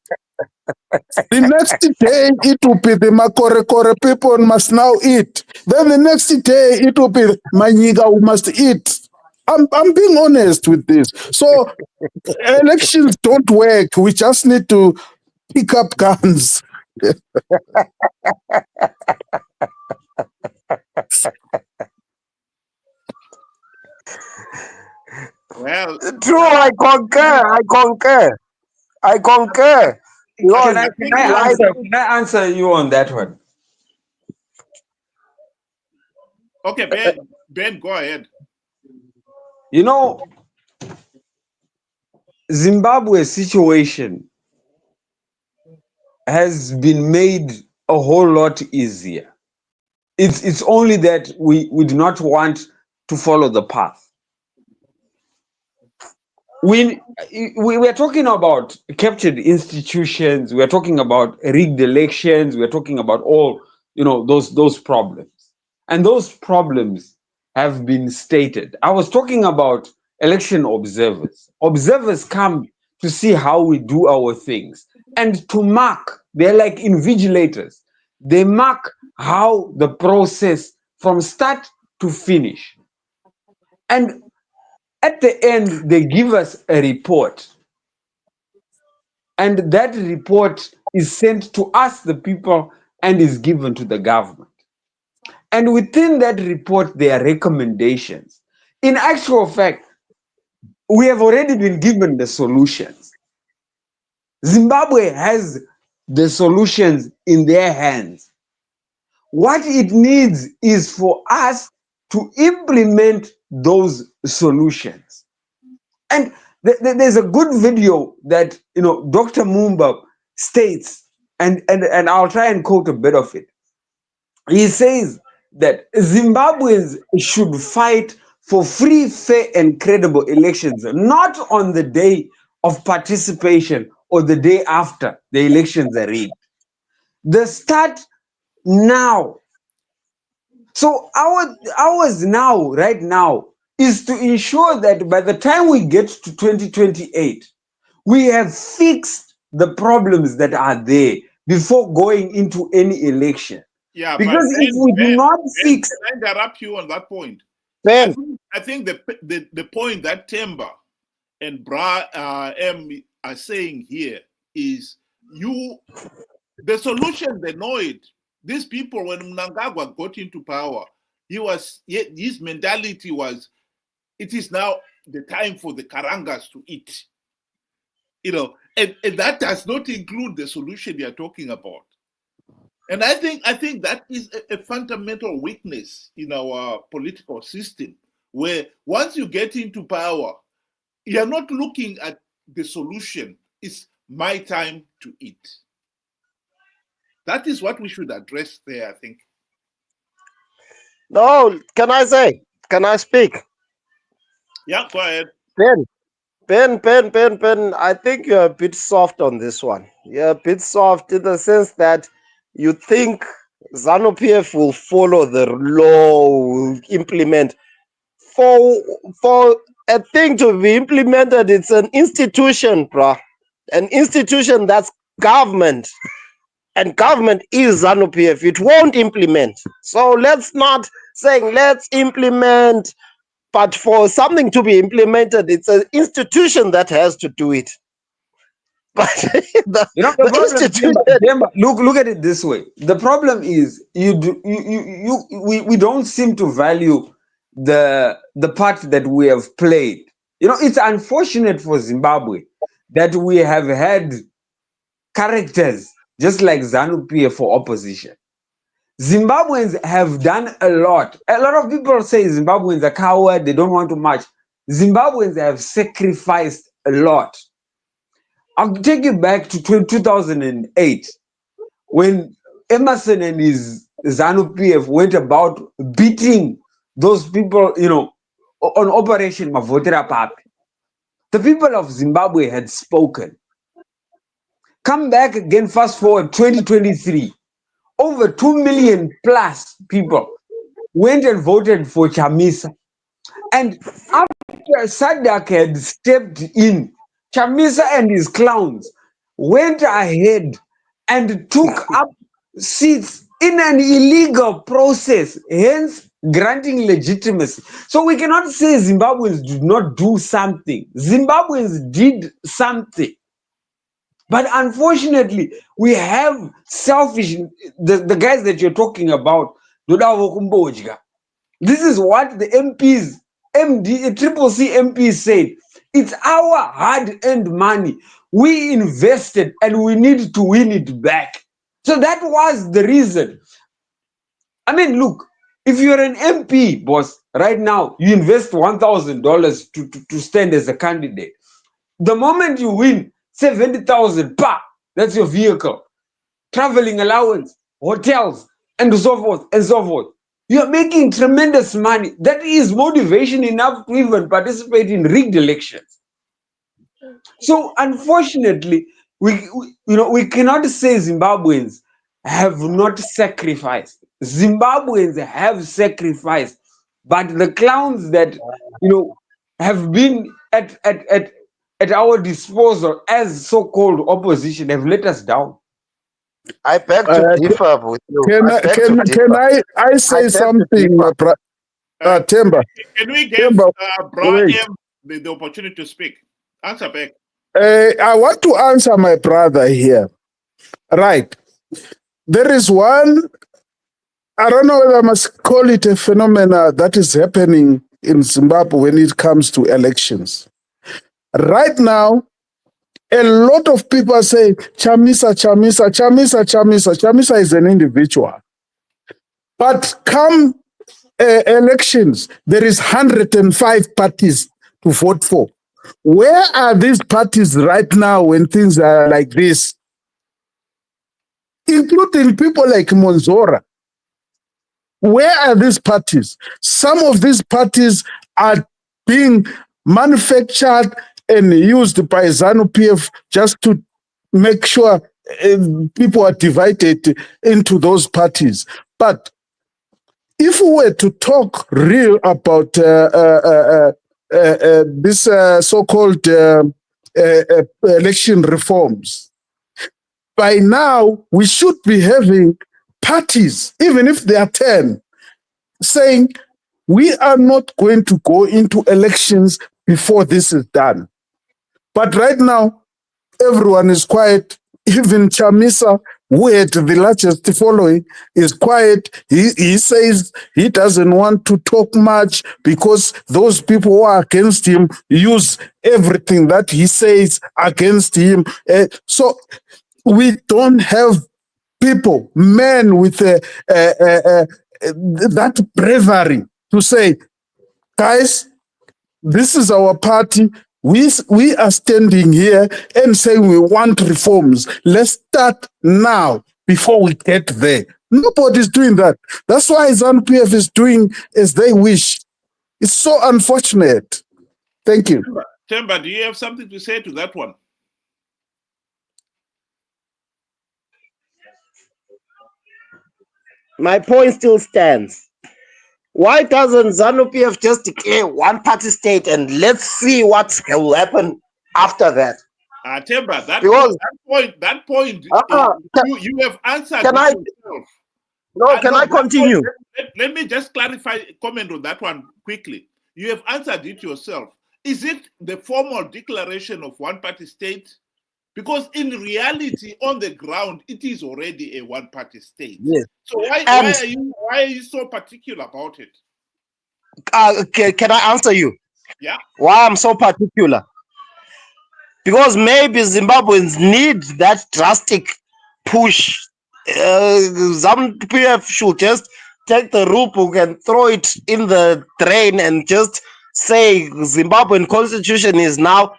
The next day, it will be the Makore people must now eat. Then the next day, it will be Manyiga who must eat. I'm being honest with this. So elections don't work. We just need to pick up guns. Well, True, I concur. Because Can like I answer you on that one? okay, Ben, go ahead. You know, Zimbabwe's situation has been made a whole lot easier. It's only that we do not want to follow the path. We are talking about captured institutions. We are talking about rigged elections. We are talking about all those problems, and those problems have been stated. I was talking about election observers. Observers come to see how we do our things and to mark. They're like invigilators. They mark how the process from start to finish, and at the end, they give us a report, and that report is sent to us, the people, and is given to the government. And within that report, there are recommendations. In actual fact, we have already been given the solutions. Zimbabwe has the solutions in their hands. What it needs is for us to implement those solutions. And there's a good video that Dr. Mumba states, and I'll try and quote a bit of it. He says that Zimbabweans should fight for free, fair, and credible elections, not on the day of participation or the day after the elections are rigged. The start now. So ours now, right now, is to ensure that by the time we get to 2028, we have fixed the problems that are there before going into any election. Yeah, Because but if we do not fix, can I interrupt you on that point? Ben, I think the point that Temba and M are saying here is the solution, they know it. These people, when Mnangagwa got into power, his mentality was, it is now the time for the Karangas to eat. And that does not include the solution you're talking about. And I think that is a fundamental weakness in our political system, where once you get into power, you're not looking at the solution. It's my time to eat. That is what we should address there, I think. no, can I speak? Yeah, go ahead. Ben, I think you're a bit soft on this one. You're a bit soft in the sense that you think Zanu PF will follow the law, will implement. For a thing to be implemented, it's an institution, bruh. An institution that's government. And government is Zanu PF. It won't implement. So let's not saying let's implement, but for something to be implemented, it's an institution that has to do it. But the problem, institution. Demba, look at it this way. The problem is we don't seem to value the part that we have played. It's unfortunate for Zimbabwe that we have had characters just like Zanu PF for opposition. Zimbabweans have done a lot. A lot of people say Zimbabweans are coward, they don't want to march. Zimbabweans have sacrificed a lot. I'll take you back to 2008 when Emerson and his Zanu PF went about beating those people, on Operation Mavotera Papi. The people of Zimbabwe had spoken. Come back again, fast forward 2023. Over 2 million plus people went and voted for Chamisa. And after Sadak had stepped in, Chamisa and his clowns went ahead and took up seats in an illegal process, hence granting legitimacy. So we cannot say Zimbabweans did not do something. Zimbabweans did something. But unfortunately, we have selfish, the guys that you're talking about, Dodavo Kumbojga. This is what the MPs, Triple C MPs said. It's our hard-earned money. We invested and we need to win it back. So that was the reason. I mean, look, if you're an MP, boss, right now, you invest $1,000 to stand as a candidate. The moment you win, 70,000, that's your vehicle, traveling allowance, hotels, and so forth, and so forth. You're making tremendous money. That is motivation enough to even participate in rigged elections. So unfortunately, we cannot say Zimbabweans have not sacrificed. Zimbabweans have sacrificed, but the clowns that have been at our disposal as so-called opposition have let us down. I beg to differ with you. Can I say something, Temba? Can we give Brian the opportunity to speak? Answer back. I want to answer my brother here. Right. There is one, I don't know whether I must call it a phenomena that is happening in Zimbabwe when it comes to elections. Right now, a lot of people say, Chamisa is an individual. But come elections, there is 105 parties to vote for. Where are these parties right now when things are like this? Including people like Monzora. Where are these parties? Some of these parties are being manufactured and used by Zanu PF just to make sure people are divided into those parties. But if we were to talk real about this so-called election reforms, by now we should be having parties, even if they are 10, saying we are not going to go into elections before this is done. But right now, everyone is quiet. Even Chamisa, who had the largest following, is quiet. He says he doesn't want to talk much because those people who are against him use everything that he says against him. So we don't have people, men with that bravery to say, guys, this is our party. We are standing here and saying we want reforms. Let's start now before we get there. Nobody's doing that. That's why Zanu PF is doing as they wish. It's so unfortunate. Thank you. Temba, do you have something to say to that one? My point still stands. Why doesn't Zanu PF just declare one party state and let's see what will happen after that? Temba, that point, you have answered yourself. No, can I continue? Let me just clarify, comment on that one quickly. You have answered it yourself. Is it the formal declaration of one party state? Because in reality, on the ground, it is already a one-party state. Yes. So why are you so particular about it? Can I answer you? Yeah. Why I'm so particular? Because maybe Zimbabweans need that drastic push. Zanu PF should just take the rupuk and throw it in the drain and just say Zimbabwean constitution is now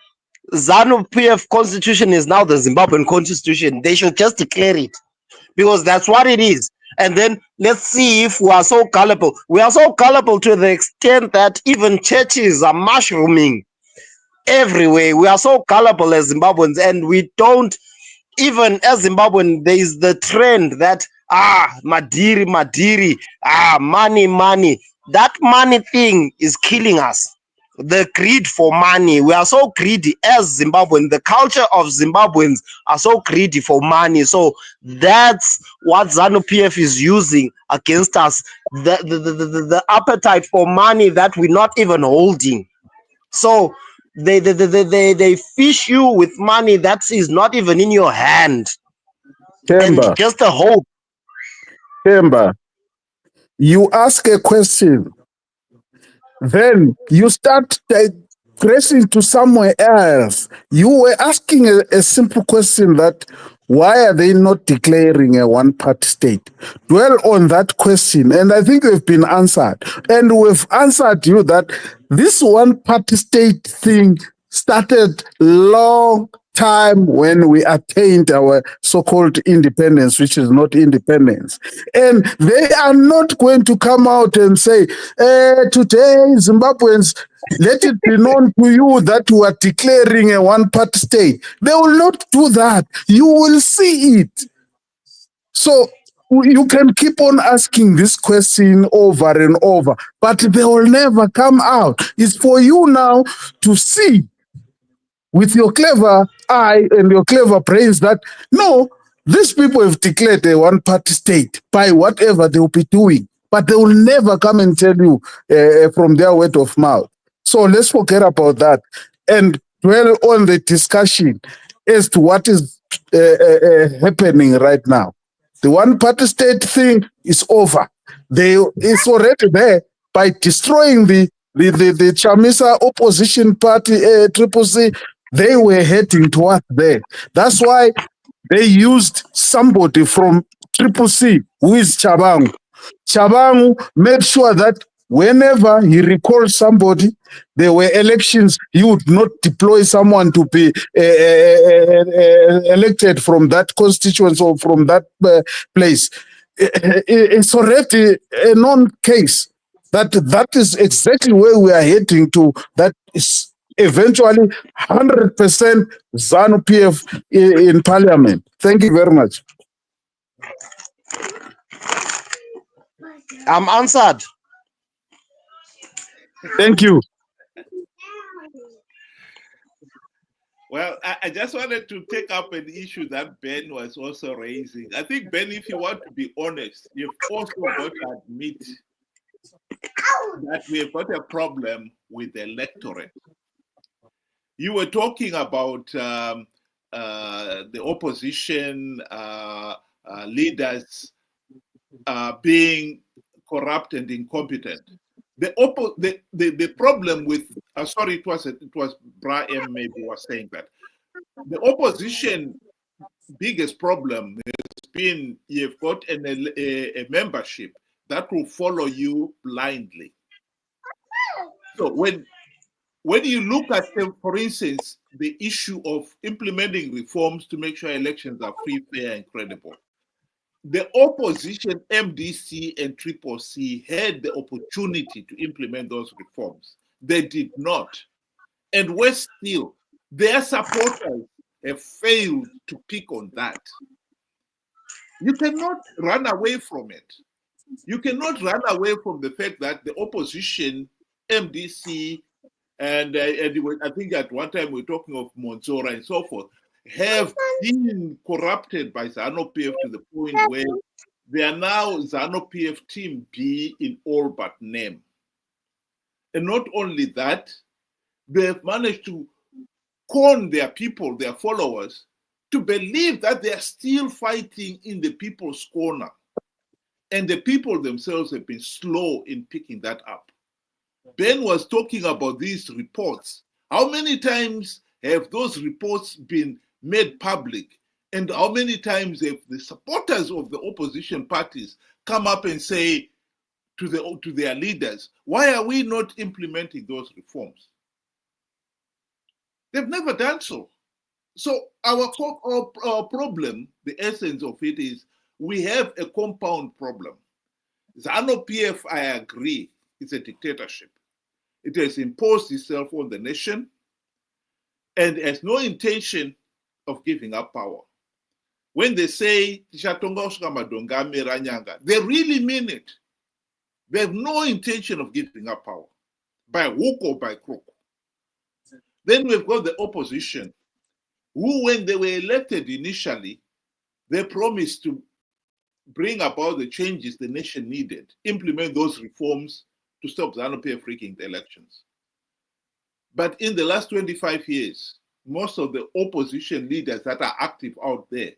Zanu PF constitution is now the Zimbabwean constitution. They should just declare it because that's what it is. And then let's see if we are so gullible. We are so gullible to the extent that even churches are mushrooming everywhere. We are so gullible as Zimbabweans, and we don't even as Zimbabwean. There is the trend that madiri, money. That money thing is killing us. the greed for money. We are so greedy as Zimbabweans. The culture of Zimbabweans are so greedy for money. So that's what Zanu PF is using against us. The appetite for money that we're not even holding. So they fish you with money that is not even in your hand. And Kemba, just a hope. Kemba, you ask a question, then you start pressing to somewhere else. You were asking a simple question that why are they not declaring a one-party state? Dwell on that question, and I think they've been answered. And we've answered you that this one-party state thing started long time when we attained our so-called independence, which is not independence. And they are not going to come out and say, today, Zimbabweans, let it be known to you that we are declaring a one-party state. They will not do that. You will see it. So you can keep on asking this question over and over, but they will never come out. It's for you now to see with your clever eye and your clever brains that, no, these people have declared a one-party state by whatever they will be doing, but they will never come and tell you from their word of mouth. So let's forget about that and dwell on the discussion as to what is happening right now. The one-party state thing is over. It's already there by destroying the Chamisa opposition party, Triple C. They were heading towards there. That's why they used somebody from Triple C, who is Chabangu. Chabangu made sure that whenever he recalled somebody, there were elections, he would not deploy someone to be elected from that constituency or from that place. It's already a known case that is exactly where we are heading to. That is eventually 100% ZANU PF in parliament. Thank you very much. I'm answered. Thank you. Well, I just wanted to take up an issue that Ben was also raising. I think, Ben, if you want to be honest, you've also got to admit that we've got a problem with the electorate. You were talking about the opposition leaders being corrupt and incompetent. The problem with sorry, it was Brian maybe was saying that the opposition biggest problem has been you've got a membership that will follow you blindly. So when you look at, for instance, the issue of implementing reforms to make sure elections are free, fair, and credible, the opposition, MDC and Triple C, had the opportunity to implement those reforms. They did not. And worse still, their supporters have failed to pick on that. You cannot run away from it. You cannot run away from the fact that the opposition, MDC, and I think at one time we were talking of Monzora and so forth, have been corrupted by ZANU PF to the point where they are now ZANU PF Team B in all but name. And not only that, they have managed to con their people, their followers, to believe that they are still fighting in the people's corner. And the people themselves have been slow in picking that up. Ben was talking about these reports. How many times have those reports been made public? And how many times have the supporters of the opposition parties come up and say to their leaders, why are we not implementing those reforms? They've never done so. So our problem, the essence of it is we have a compound problem. ZANU PF, I agree, it's a dictatorship. It has imposed itself on the nation and has no intention of giving up power. When they say, they really mean it. They have no intention of giving up power. by hook or by crook. Then we've got the opposition, who, when they were elected initially, they promised to bring about the changes the nation needed, implement those reforms to stop Zanu PF rigging the elections. But in the last 25 years, most of the opposition leaders that are active out there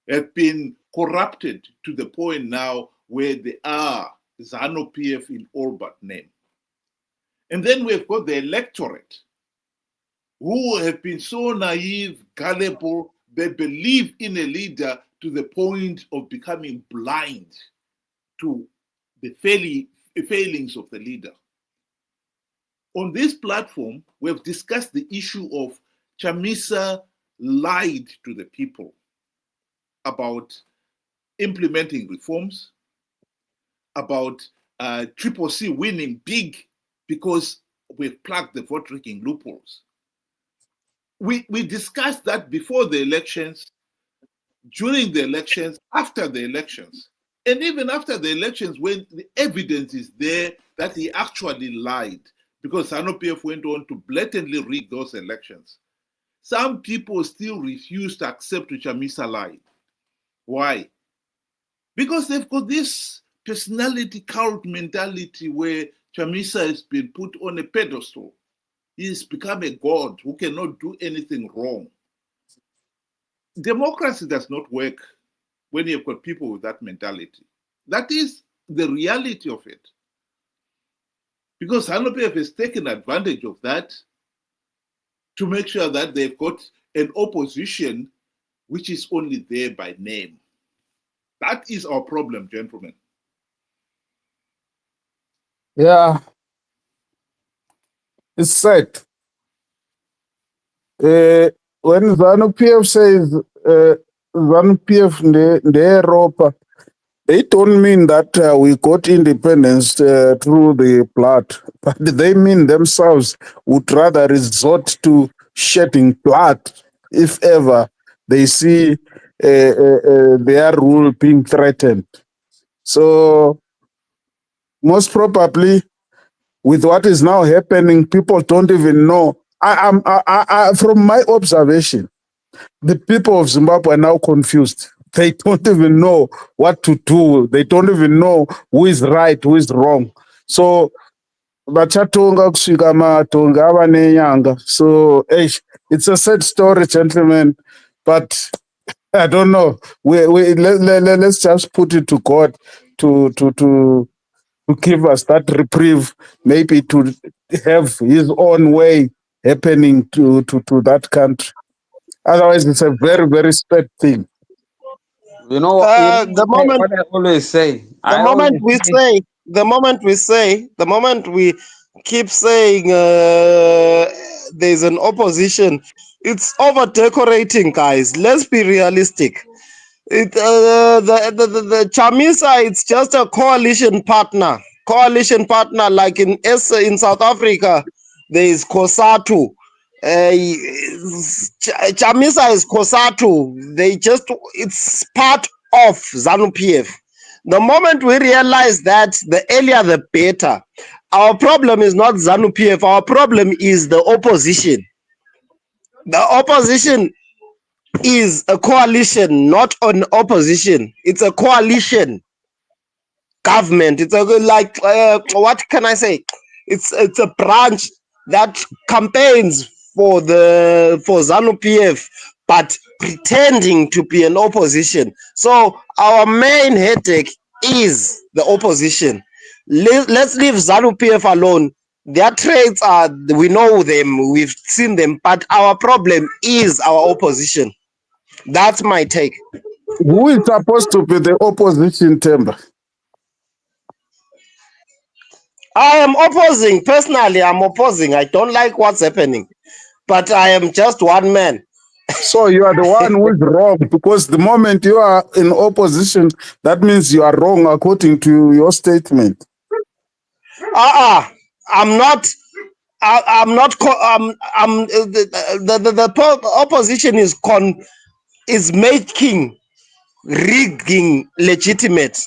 have been corrupted to the point now where they are Zanu PF in all but name. And then we've got the electorate, who have been so naive, gullible, they believe in a leader to the point of becoming blind to the failings of the leader. On this platform, we have discussed the issue of Chamisa lied to the people about implementing reforms, about Triple C winning big because we've plugged the vote rigging loopholes. We discussed that before the elections, during the elections, after the elections, and even after the elections when the evidence is there that he actually lied because Zanu PF went on to blatantly rig those elections. Some people still refuse to accept Chamisa lied. Why? Because they've got this personality cult mentality where Chamisa has been put on a pedestal. He's become a god who cannot do anything wrong. Democracy does not work when you've got people with that mentality. That is the reality of it. Because Zanu PF has taken advantage of that to make sure that they've got an opposition which is only there by name. That is our problem, gentlemen. Yeah, it's sad. When Zanu PF says Zanu PF Europa, they don't mean that we got independence through the blood, but they mean themselves would rather resort to shedding blood if ever they see their rule being threatened. So most probably, with what is now happening, people don't even know. From my observation, the people of Zimbabwe are now confused. They don't even know what to do. They don't even know who is right, who is wrong. So, vachatonga kusvika matonga ava nenyanga. So, it's a sad story, gentlemen. But I don't know. Let's just put it to God to give us that reprieve, maybe to have his own way happening to that country. Otherwise, it's a very, very sad thing. You know what I always say? The moment we keep saying there's an opposition, it's over decorating, guys. Let's be realistic. The Chamisa, it's just a coalition partner. Like in South Africa, there is COSATU. Chamisa is COSATU. It's part of Zanu PF. The moment we realize that, the earlier the better. Our problem is not Zanu PF. Our problem is the opposition. The opposition is a coalition, not an opposition. It's a coalition government. It's what can I say? It's a branch that campaigns for Zanu PF, but pretending to be an opposition. So our main headache is the opposition. Let's leave Zanu PF alone. Their traits are, we know them, we've seen them, but our problem is our opposition. That's my take. Who is supposed to be the opposition, Temba? I am opposing. Personally, I'm opposing. I don't like what's happening, but I am just one man. So you are the one who is wrong, because the moment you are in opposition, that means you are wrong according to your statement. I'm not. The opposition is making rigging legitimate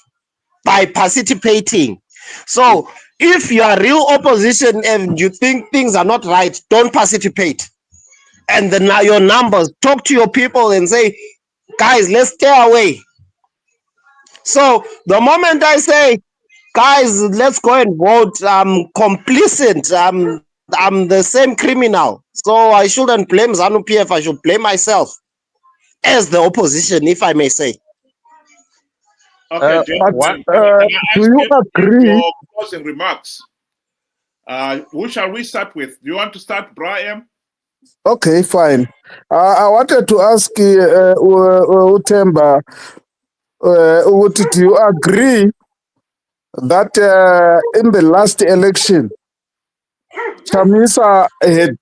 by participating. So If you are real opposition and you think things are not right, don't participate. And then now your numbers, talk to your people and say, guys, let's stay away. So the moment I say, guys, let's go and vote, I'm complicit. I'm the same criminal. So I shouldn't blame Zanu PF. I should blame myself as the opposition, if I may say. Okay, But gentlemen, can I do ask you everybody agree? for closing remarks? Who shall we start with? Do you want to start, Brian? Okay, fine. I wanted to ask Utemba, do you agree that in the last election, Chamisa had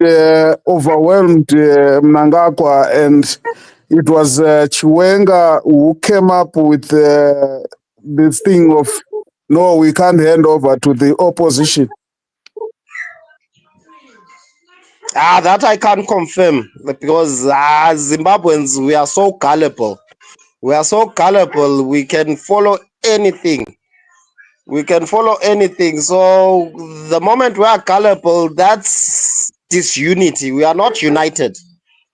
overwhelmed Mnangagwa, and it was Chiwenga who came up with this thing of, no, we can't hand over to the opposition? That I can't confirm because Zimbabweans, we are so gullible. We are so gullible. We can follow anything. We can follow anything. So the moment we are gullible, that's disunity. We are not united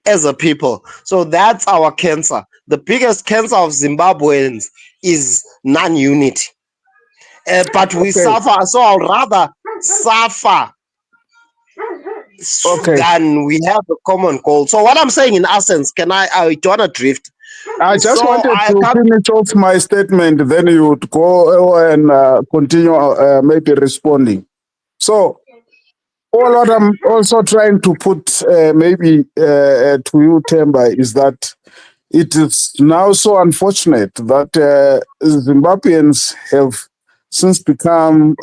as a people. So that's our cancer. The biggest cancer of Zimbabweans is non-unity. But we Okay, suffer. So I'll rather suffer okay. than we have a common goal. So what I'm saying in essence, I don't want to drift. I just So wanted I to can't. finish off my statement, then you would go and continue maybe responding. So, all what I'm also trying to put maybe to you, Temba, is that it is now so unfortunate that Zimbabweans have since become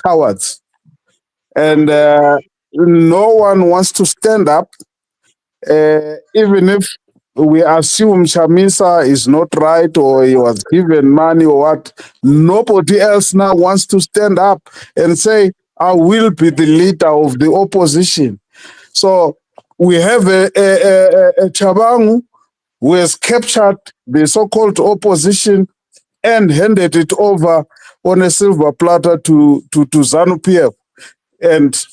cowards, and no one wants to stand up, even if we assume Chamisa is not right or he was given money or what. Nobody else now wants to stand up and say, I will be the leader of the opposition. So we have a Chabangu who has captured the so-called opposition and handed it over on a silver platter to Zanu PF. And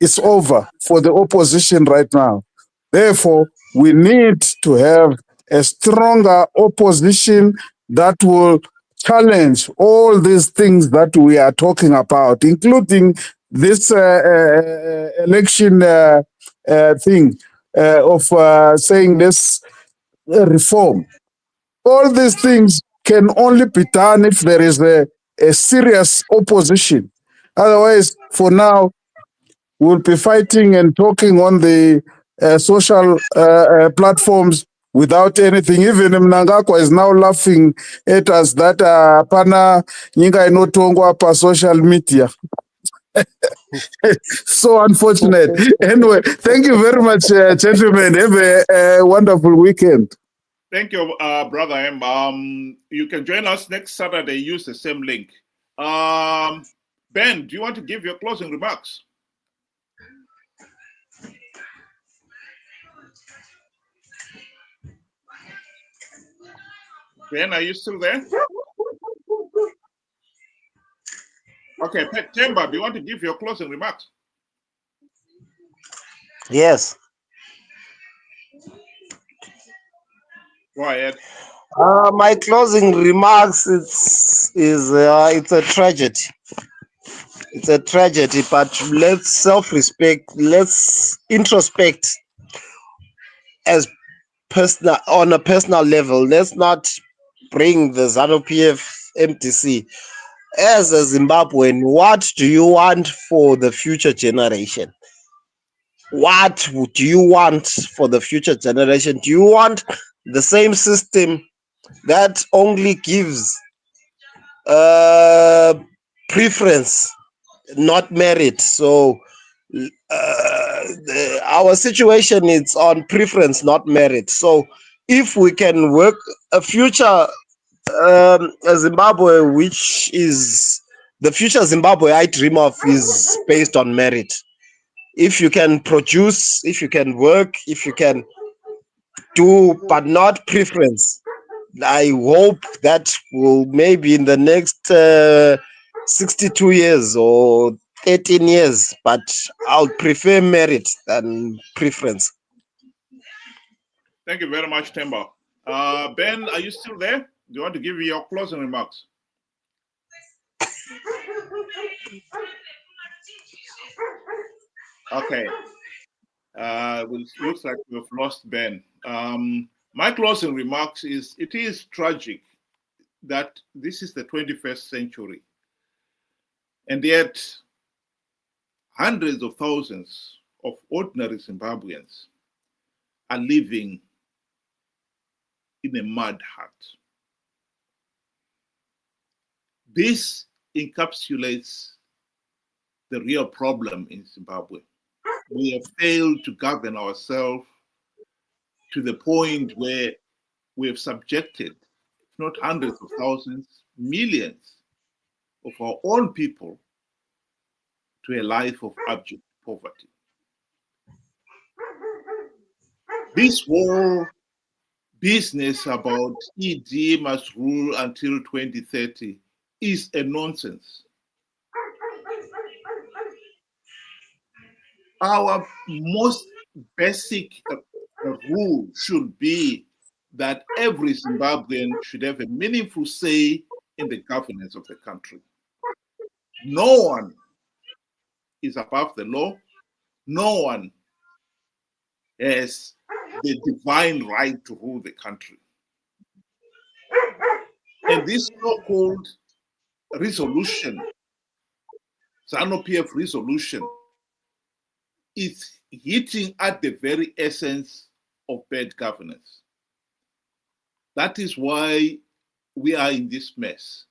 it's over for the opposition right now. Therefore, we need to have a stronger opposition that will challenge all these things that we are talking about, including this election thing of saying this reform. All these things can only be done if there is a serious opposition. Otherwise, for now, we'll be fighting and talking on the social platforms without anything. Even Mnangagwa is now laughing at us that pana nyinga inotongwa pa social media. So unfortunate. Anyway, thank you very much, gentlemen. Have a wonderful weekend. Thank you, Brother M. You can join us next Saturday. Use the same link. Ben, do you want to give your closing remarks? Ben, are you still there? Okay, Temba, do you want to give your closing remarks? Yes. Go ahead. My closing remarks it's a tragedy. It's a tragedy, but let's self-respect. Let's introspect as personal on a personal level. Let's not bring the Zanu PF MTC. As a Zimbabwean, what do you want for the future generation? What do you want for the future generation? Do you want the same system that only gives preference, not merit? So our situation is on preference, not merit. So if we can work a future Zimbabwe, which is the future Zimbabwe I dream of, is based on merit. If you can produce, if you can work, if you can do, but not preference, I hope that will maybe in the next 62 years or 13 years, but I'll prefer merit than preference. Thank you very much, Temba. Ben, are you still there? Do you want to give me your closing remarks? Okay. Looks like we've lost Ben. My closing remarks is it is tragic that this is the 21st century, and yet hundreds of thousands of ordinary Zimbabweans are living in a mud hut. This encapsulates the real problem in Zimbabwe. We have failed to govern ourselves to the point where we have subjected, if not hundreds of thousands, millions of our own people to a life of abject poverty. This whole business about ED must rule until 2030 is a nonsense. Our most basic rule should be that every Zimbabwean should have a meaningful say in the governance of the country. No one is above the law. No one has the divine right to rule the country. And this so-called resolution, Zanu PF resolution, is hitting at the very essence of bad governance. That is why we are in this mess.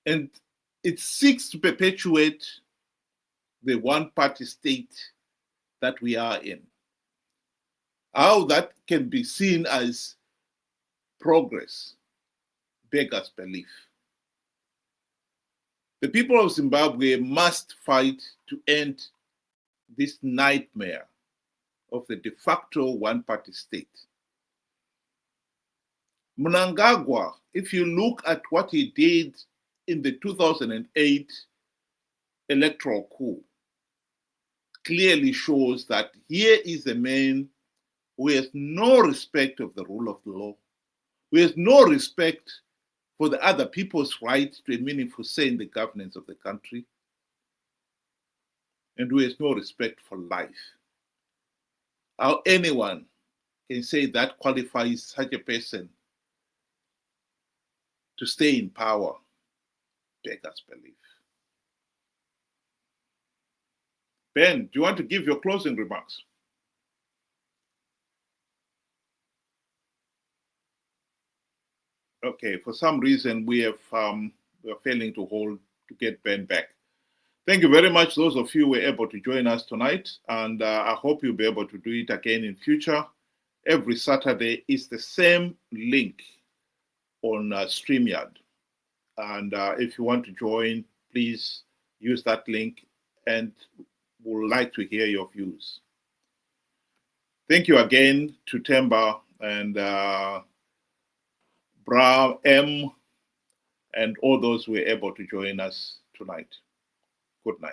And it seeks to perpetuate the one-party state that we are in. How that can be seen as progress beggars belief. The people of Zimbabwe must fight to end this nightmare of the de facto one-party state. Mnangagwa, if you look at what he did in the 2008 electoral coup, clearly shows that here is a man who has no respect of the rule of the law, who has no respect for the other people's right to a meaningful say in the governance of the country, and who has no respect for life. How anyone can say that qualifies such a person to stay in power beggars belief. Ben, do you want to give your closing remarks? Okay, for some reason we are failing to get Ben back. Thank you very much, those of you who were able to join us tonight, and I hope you'll be able to do it again in future. Every Saturday is the same link on StreamYard, and if you want to join, please use that link, and we'd like to hear your views. Thank you again to Temba and Bra M and all those who were able to join us tonight. Good night.